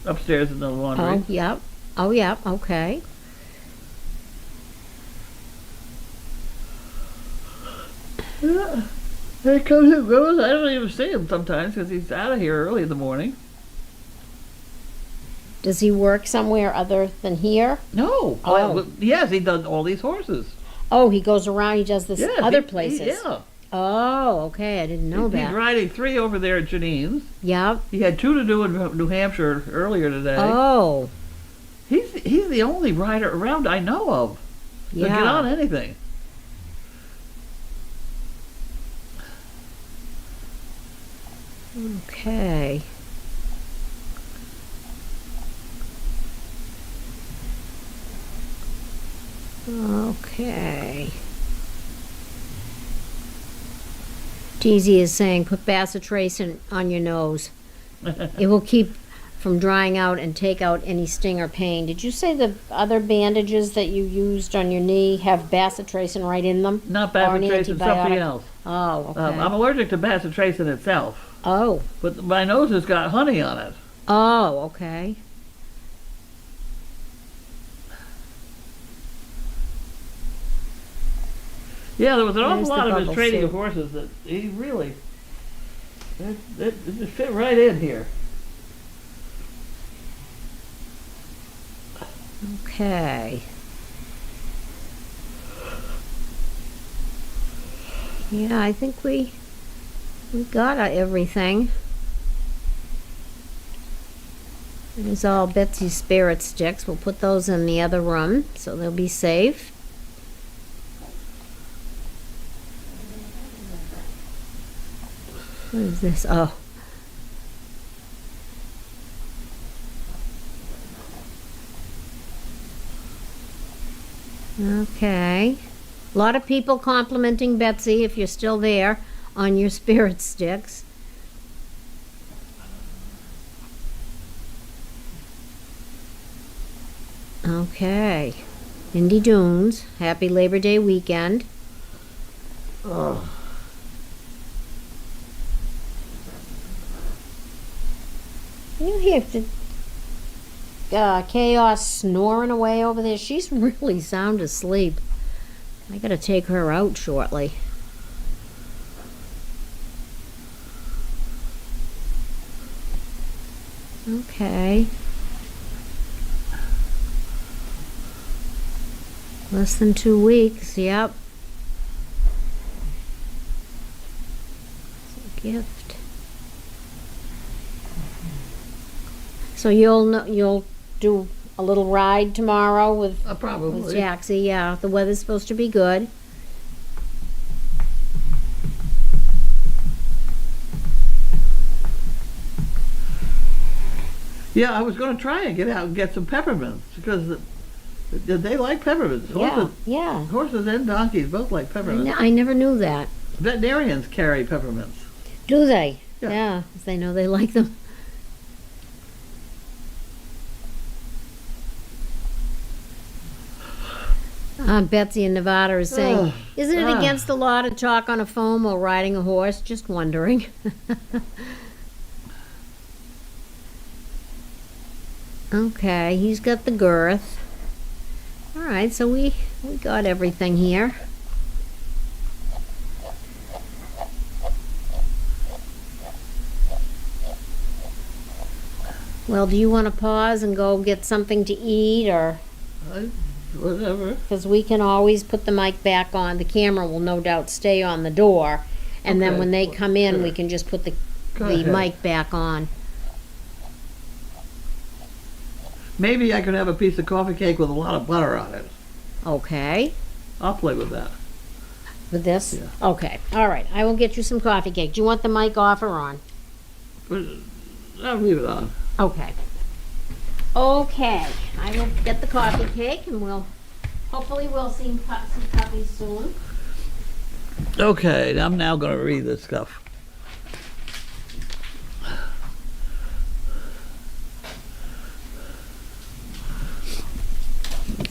upstairs in the laundry. Oh, yep. Oh, yep. Okay. Yeah. He comes and goes. I don't even see him sometimes because he's out of here early in the morning. Does he work somewhere other than here? No. Oh. Well, yes, he does all these horses. Oh, he goes around. He does this Yeah, other he- places. yeah. Oh, okay. I didn't know He's that. riding 3 over there at Janine's. Yep. He had 2 to do in New Hampshire earlier today. Oh, He's the only rider around I know of that get on yeah. anything. Okay. Okay. Teasy is saying put bacitracin on your nose. It will keep from drying out and take out any sting or pain. Did you say the other bandages that you used on your knee have bacitracin right in them? Not Or an bacitracin, something antibiotic? else. Oh, okay. I'm allergic to bacitracin itself, Oh, but my nose has got honey on it. oh, okay. Yeah, there was an awful There's the lot of his bubble training soup. of horses that he really it just fit right in here. Okay. Yeah, I think we got everything. There's all Betsy's spirit sticks. We'll put those in the other room so they'll be safe. What is this? Oh. Okay. A lot of people complimenting Betsy, if you're still there, on your spirit sticks. Okay. Indy Dunes, happy Labor Day weekend. Oh. You hear the Chaos snoring away over there? She's really sound asleep. I gotta take her out shortly. Okay. Less than 2 weeks, yep. It's a gift. So you'll do a little ride tomorrow with Probably. Jaxie, yeah. The weather's supposed to be good. Yeah, I was going to try and get out and get some peppermints because they like peppermints. Yeah, yeah. Horses and donkeys both like peppermints. I never knew that. Veterinarians carry peppermints. Do they? Yeah. Yeah, 'cause they know they like them. Betsy in Nevada is saying, Ugh. isn't it Ah. against the law to talk on a phone while riding a horse? Just wondering. Okay, he's got the girth. All right, so we got everything here. Well, do you want to pause and go get something to eat, or, Whatever. because we can always put the mic back on. The camera will no doubt stay on the door, and then Okay, when they come in, sure. we can just put the Go the ahead. mic back on. Maybe I could have a piece of coffee cake with a lot of butter on it. Okay, I'll play with that. with this? Yeah. Okay, all right. I will get you some coffee cake. Do you want the mic off or on? But I'll leave it on. Okay. Okay, I will get the coffee cake, and hopefully we'll see puppies soon. Okay, I'm now going to read this stuff.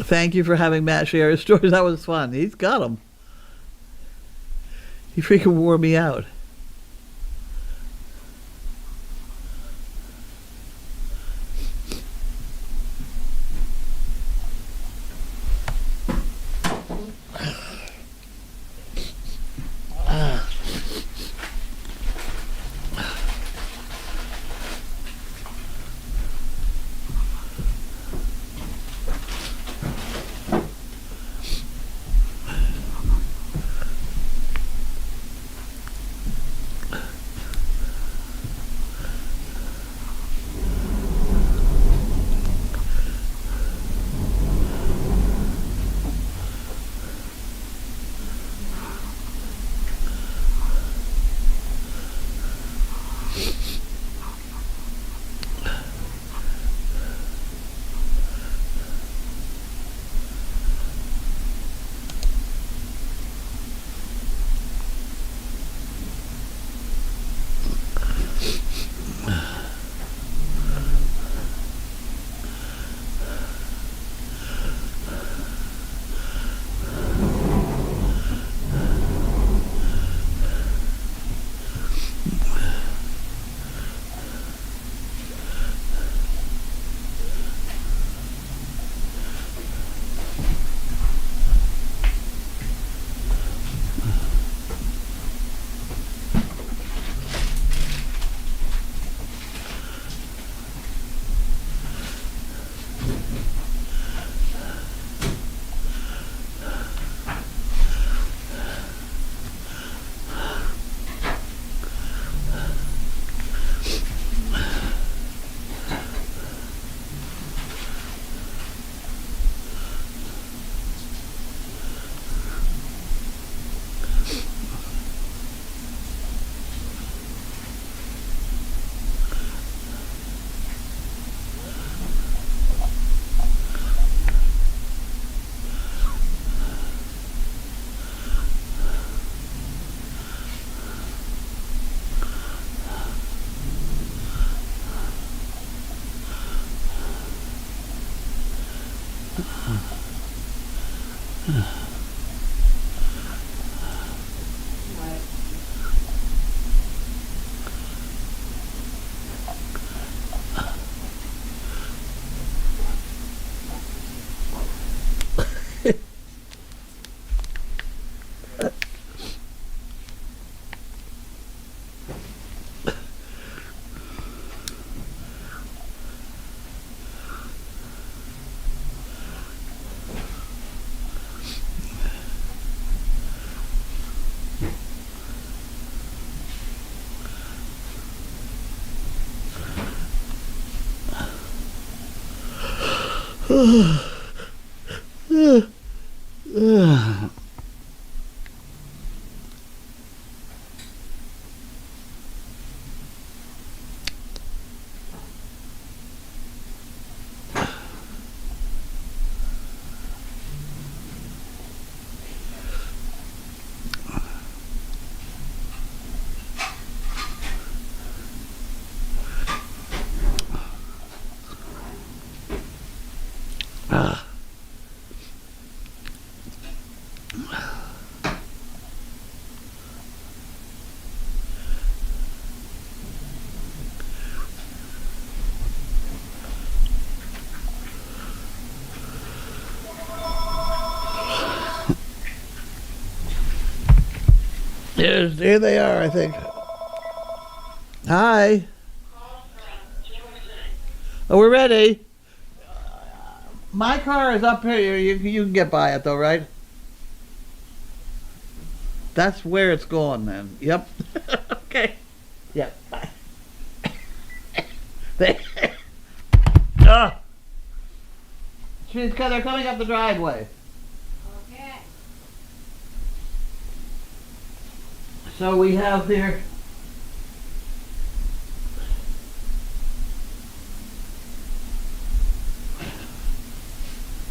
Thank you for having Matt share his stories. That was fun. He's got them. He freaking wore me out. There they are, I think. Hi. Oh, we're ready. My car is up here. You can get by it though, right? That's where it's going then. Yep. Okay. Yep. Ah. They're coming up the driveway. Okay. So we have here.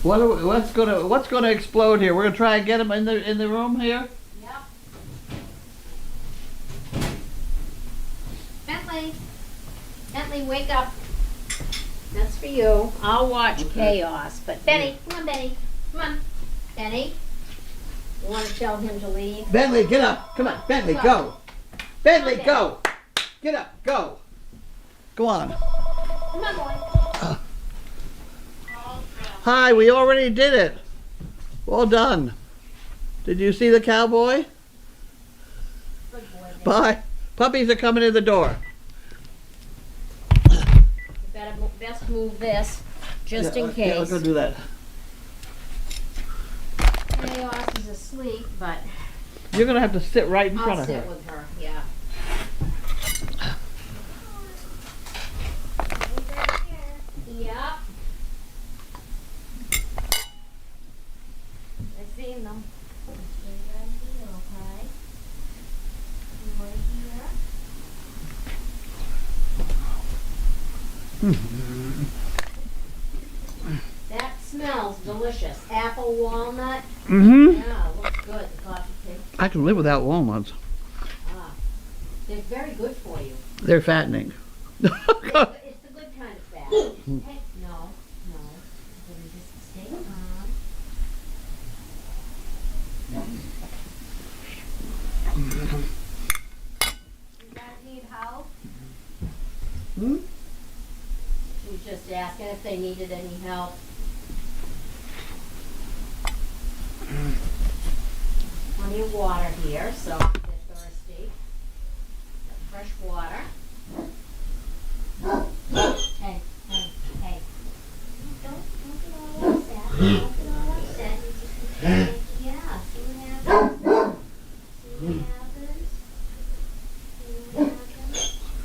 What's gonna explode here? We're gonna try and get him in the room here. Yep. Bentley, wake up. That's for you. I'll watch chaos. But Benny, come on, Benny. Come on. Benny. You want to tell him to leave? Bentley, get up. Come on, Bentley, go. Bentley, Come on, go. Get up, go. Go on. Come on, boy. Hi, we already did it. Well done. Did you see the cowboy? Good boy, Benny. Bye. Puppies are coming in the door. You better best move this, just in Yeah, let's case. go do that. Chaos is asleep, but You're gonna have to sit right in front I'll of sit her. with her, yeah. Yep. I've seen them. Stay right here, okay? Right here. That smells delicious. Apple walnut. Mm-hmm. Yeah, looks good. The coffee cake. I can live without walnuts. Ah, they're very good for you. They're fattening. It's the good kind of fat. Hey, no. Then just stay calm. You guys need help? Hmm? She was just asking if they needed any help. Plenty of water here, so if they're thirsty. Got fresh water. Hey. Don't get all upset. Don't get all upset. Yeah, see what happens? See what happens? See what happens?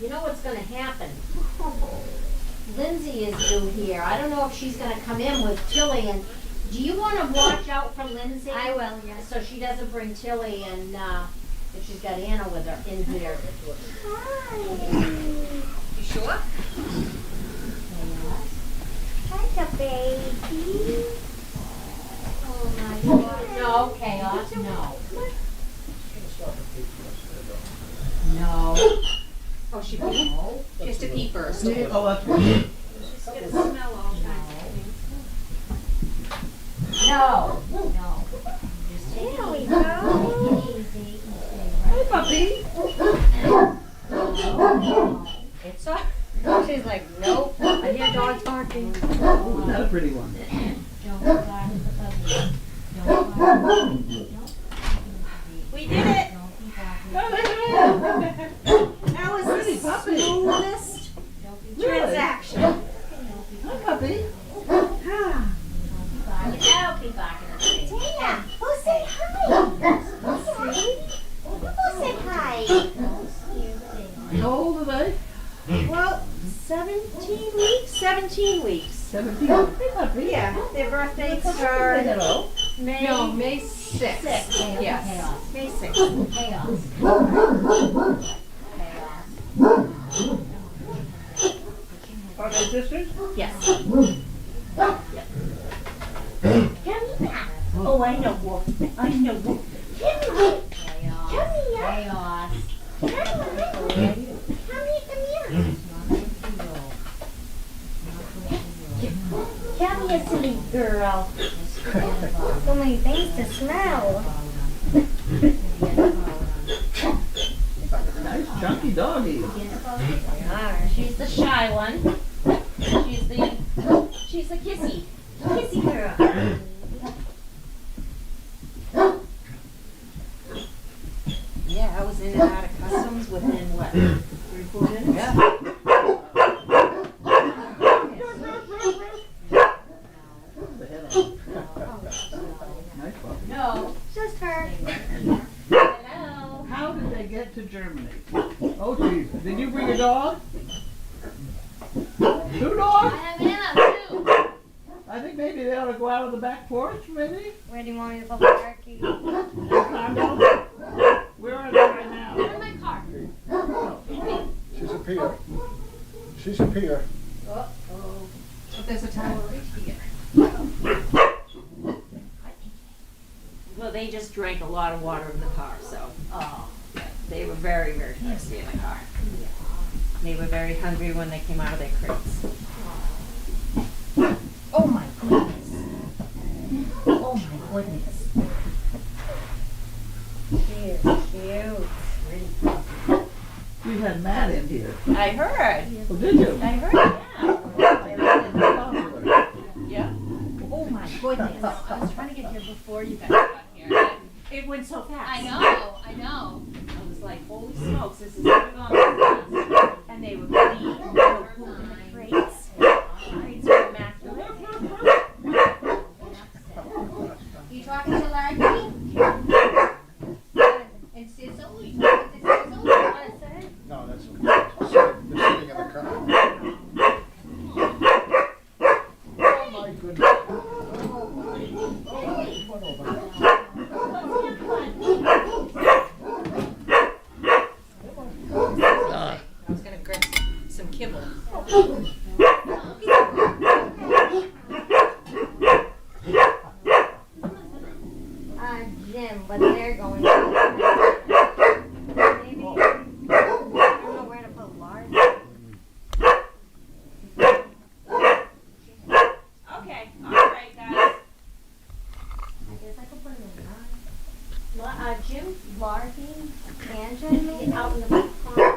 You know what's gonna happen? Lindsay is due here. I don't know if she's gonna come in with Tilly and, do you wanna watch out for Lindsay? I will, yes. So she doesn't bring Tilly and, if she's got Anna with her in here. You sure? Hi, the baby. Oh my God. No, chaos, no. No. Oh, she peed? She has to pee first. Oh, that's right. Just get a smell all kinds of No. Just take it There we easy. go. Take it easy. Hey, Puppy. No. It's all. She's like, nope. I hear dogs barking. Oh, is that a pretty one? Don't bark at the puppy. Don't bark. Don't. We did it. Don't be barking. That was Pretty the puppy. smoothest Don't be Really? transaction. Don't be Hi, puppy. barking. Don't be barking at me. Tina, go say hi. Go say hi. Don't scare me. How old are they? Well, 17 weeks? 17 weeks. 17. Hey, puppy. Yeah, their birthdays Say are hello. May No, May 6th. 6th. Chaos. Yes. May 6th. Chaos. Chaos. Are they sisters? Yes. Come back. Oh, I know Wolf. I know Wolf. Come here. Chaos. Come here. Chaos. Come here. Come here. Come here, silly girl. So many things to smell. Nice chunky doggy. She's the shy one. She's the kissy. Kissy girl. Yeah, I was in it out of customs within what, 3-4 minutes? Yeah. Nice puppy. No. Just her. Hello. How did they get to Germany? Oh, geez. Did you bring a dog? 2 dogs? I have Anna too. I think maybe they ought to go out on the back porch, maybe? Where do you want me to put the turkey? Condo? Where are they right now? In my car. She's a peer. She's a peer. But there's a time where we here. Well, they just drank a lot of water in the car, so. Oh. Yeah, they were very, very thirsty in the car. They were very hungry when they came out of their crates. Oh my goodness. Oh my goodness. Cute. We had Matt in here. I heard. Oh, did you? I heard, yeah. Yeah. Oh my goodness. I was trying to get here before you guys got here. It went so fast. I know. I was like, holy smokes, this is going on so fast. And they were clean, they were pooping in the crates. Crates were immaculate. You talking to Larry? And Sizzle? You talking to Sizzle? What is it? No, that's okay. They're sitting in the car. Oh my goodness. I was gonna grab some kibble. Jim, but they're going to. Maybe. I don't know where to put large. Okay, alright guys. I guess I could put them in large. Jim, Larky, and Jimmy out in the back corner.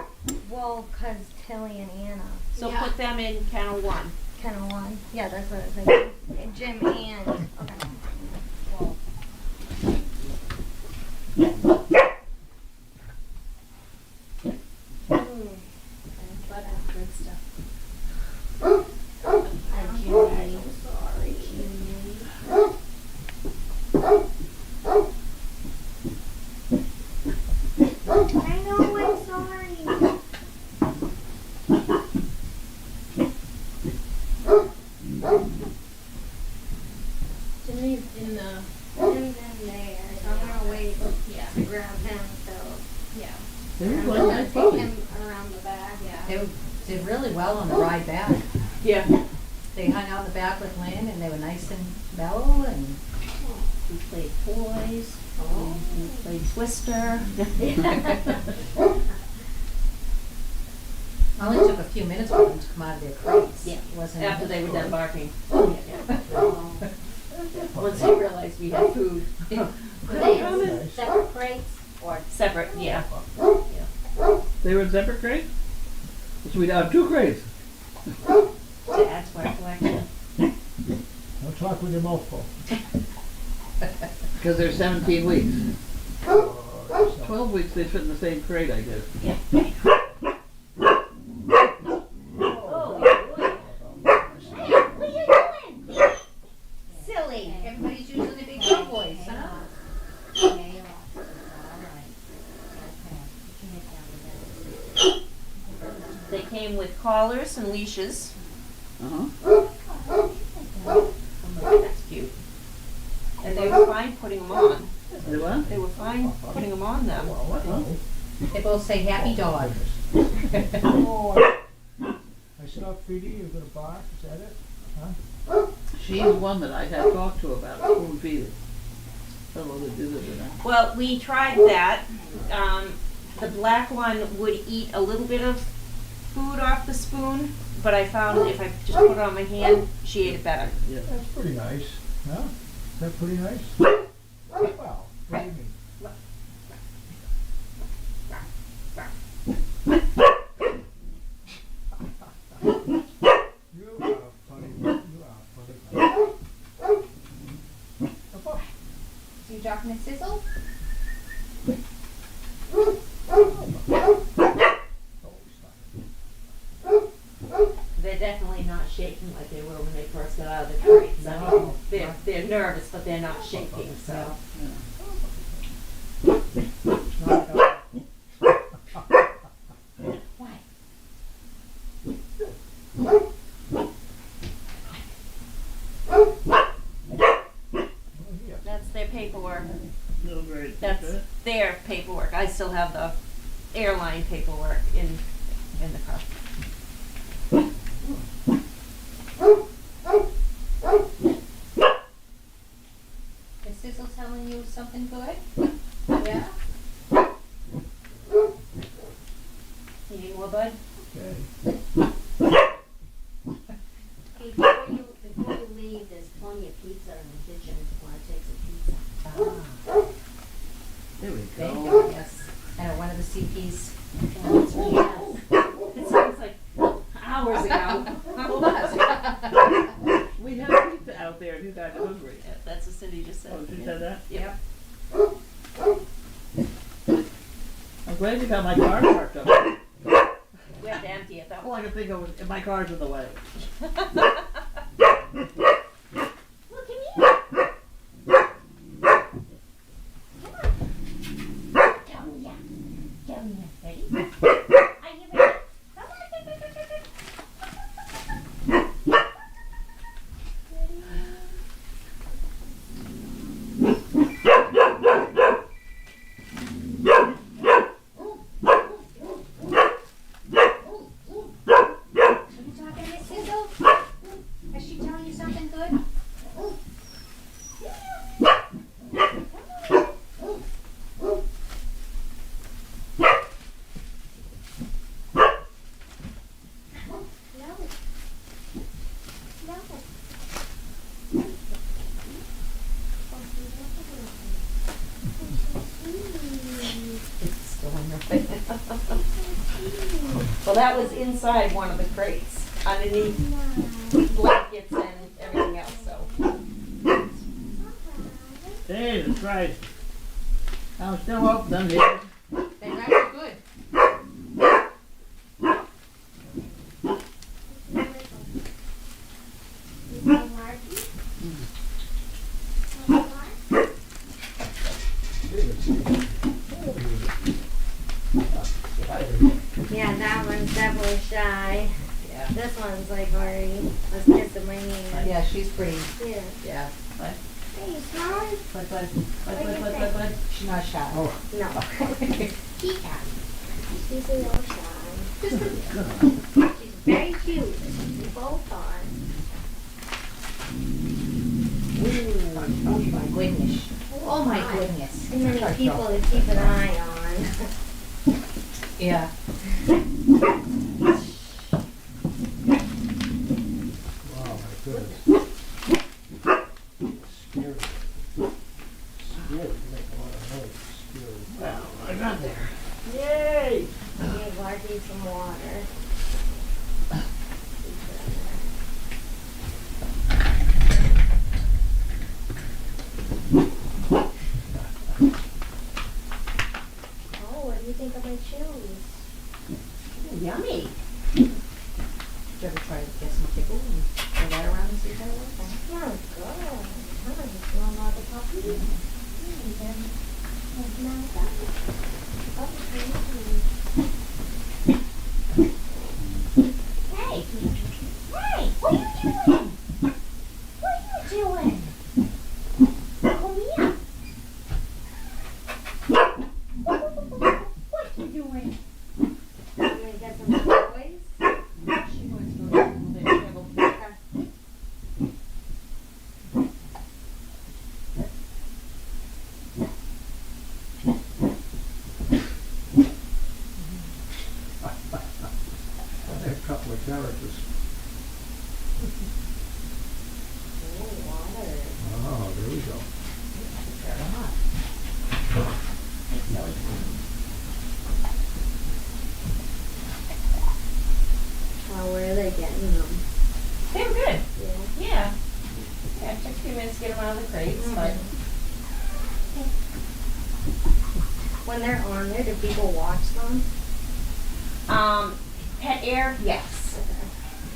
Well, cause Tilly and Anna. So put them in kennel 1. Kind of one. Yeah, that's what I was thinking. Jim and. Okay. Well. But good stuff. Jimmy. Sorry. I know, I'm sorry. Jimmy's in the, Jim's in there, so I'm gonna wait yeah, to grab him, so yeah. They I'm look gonna like nice take puppies. him around the back. Yeah. They did really well on the ride back. Yeah. They hung out in the back with Lynn and they were nice and mellow and We played toys. We played Twister. only took a few minutes for them to come out of their crates. Yeah, It wasn't After they were done barking. Oh. Once they realized we had food. Separate crates. Or separate, yeah. They were in separate crates? So we'd have 2 crates. To add to our collection. Don't talk with your mouth full. Because they're 17 weeks. 12 weeks they fit in the same crate, I guess. Yeah. What are you doing? Silly. Everybody's using the big Cowboys, huh? They came with collars and leashes. Uh-huh. That's cute. And they were fine putting them on. They what? They were fine putting them on them. They both say happy dog. I stopped feeding you, you're gonna bark, is that it? She's one that I had talked to about spoon feeding. I don't know if they did it or not. Well, we tried that. The black one would eat a little bit of food off the spoon, but I found if I just put it on my hand, she ate it better. That's pretty nice, huh? Is that pretty nice? Well, what do you mean? You are funny, you are funny. So you talking to Sizzle? I mean, they're nervous, but they're not shaking, so. Not at all. That's their paperwork. No, great. That's Okay. their paperwork. I still have the airline paperwork in the car. Is Sizzle telling you something good? Yeah? You need more, bud? Okay. Hey, before you leave, there's plenty of pizza in the kitchen if you wanna take some pizza. There we Thank go. you, yes. And one of the CPs. It sounds like hours ago. We have pizza out there if you guys are hungry. Yeah, that's what Cindy just said. Oh, she said that? Yep. I'm glad you got my car parked up. We have to empty it though. All I can think of was, if my car's in the way. Look at me. Come here. Come here. Ready? Are you ready? Come on. Are you talking to Miss Sizzle? Is she telling you something good? No. No. It's still in your face. Well, that was inside one of the crates, underneath blankets and everything else, so. Jesus Christ. I'm still open here. They wrapped it good. Yeah, that one's definitely shy. Yeah. This one's like already was kissing my hand. Yeah, she's pretty. Yeah. Yeah. Hey, you smiling? Bud. She's not shy. Oh, No. Yeah. She's a little shy. She's very cute. You both are. Ooh, oh my goodness. Oh my goodness. Too many people to keep an eye on. Yeah. wow, my goodness. Scary. Scary. Make a lot of noise. Scary. Well, I got there. Yay! Give Margie some water. Oh, what do you think of my shoes? Yummy. Did you ever try to get some pickle and throw that around and see how it works? Oh, good. Hi, you want more of the puppy? Then, now that. Hey! Hey! What are you doing? What are you doing? Come here. What are you doing? You gonna get some toys? She wants to go a little bit trouble. A couple of characters. Oh, water. Oh, there we go. Oh, where are they getting them? They were good. Yeah. Yeah. Yeah, it took a few minutes to get them out of the crates, but When they're on there, do people watch them? pet air, yes.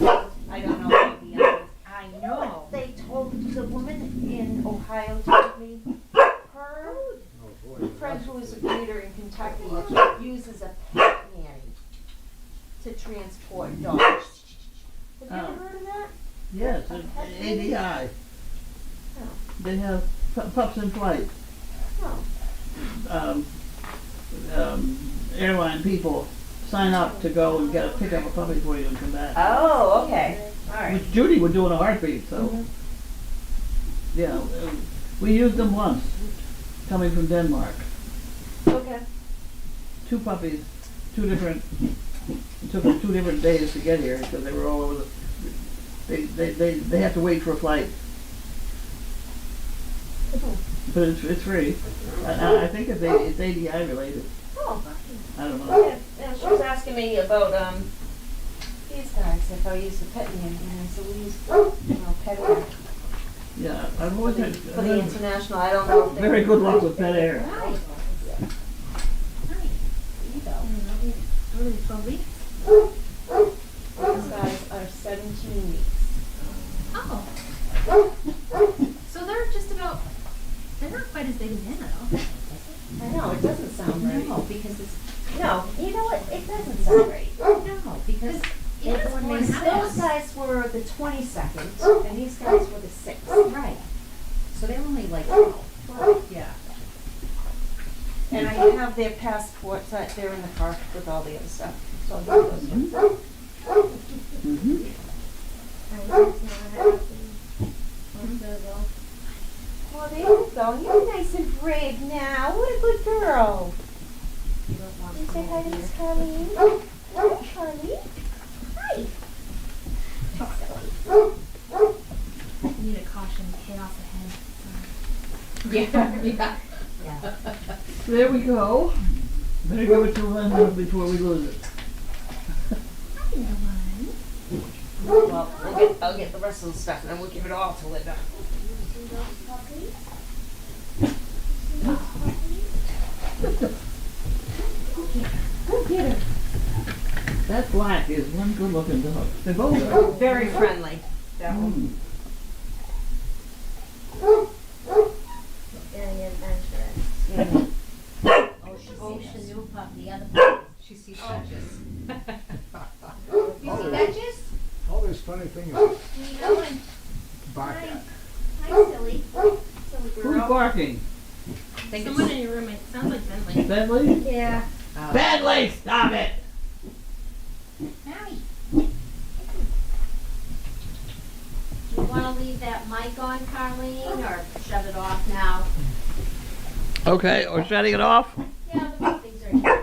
Okay. I don't know about the others. I know. They told a woman in Ohio told me her friend who is a breeder in Kentucky uses a pet nanny to transport dogs. Have you ever heard of that? Yes, ADI. They have pups in flight. Oh. Airline people sign up to go and pick up a puppy for you and come back. Oh, okay. All right. Which Judy would do in a heartbeat, so. Yeah, we used them once, coming from Denmark. Okay. 2 puppies, 2 different, it took them 2 different days to get here because they were all over they had to wait for a flight. But it's free. I think it's ADI related. Oh. I don't know. Yeah, she was asking me about these guys, if I use the pet nanny, and I said we use pet air Yeah, I've always had for the international. I don't know if they're very good luck with pet air. Nice. There you go. 12 weeks? These guys are 17 weeks. Oh. So they're just about, they're not quite as big as Anna though. I know, it doesn't sound right. No, because it's, No, you know what? It doesn't sound right. no, because Anna's when born they in still, Those guys were the 22nd, and these guys were the 6th. right, so they're only like 12, yeah. And I have their passports, they're in the car with all the other stuff. So I'll give those to you. Mm-hmm. Well, there you go. You're nice and brave now. What a good girl. You say hi to Miss Carlene. Hi, Carlene. Hi. I need a caution, chaos ahead. Yeah. There we go. Better give it to Linda before we lose it. Well, I'll get the rest of the stuff, and then we'll give it all to Linda. Go get her. That black is one good looking dog. They both are. Very friendly. That one. Very adventurous. Mhm. Oh, she's a new pup, the other pup. She sees Duchess. You see Duchess? All this funny thing is What are you doing? back Hi. at. Hi, silly. Silly Who's girl. barking? Someone in your room, it sounds like Bentley. Bentley? Yeah. Bentley, stop it! Maui. You wanna leave that mic on, Carlene, or shut it off now? Okay, we're shutting it off? Yeah, the things are.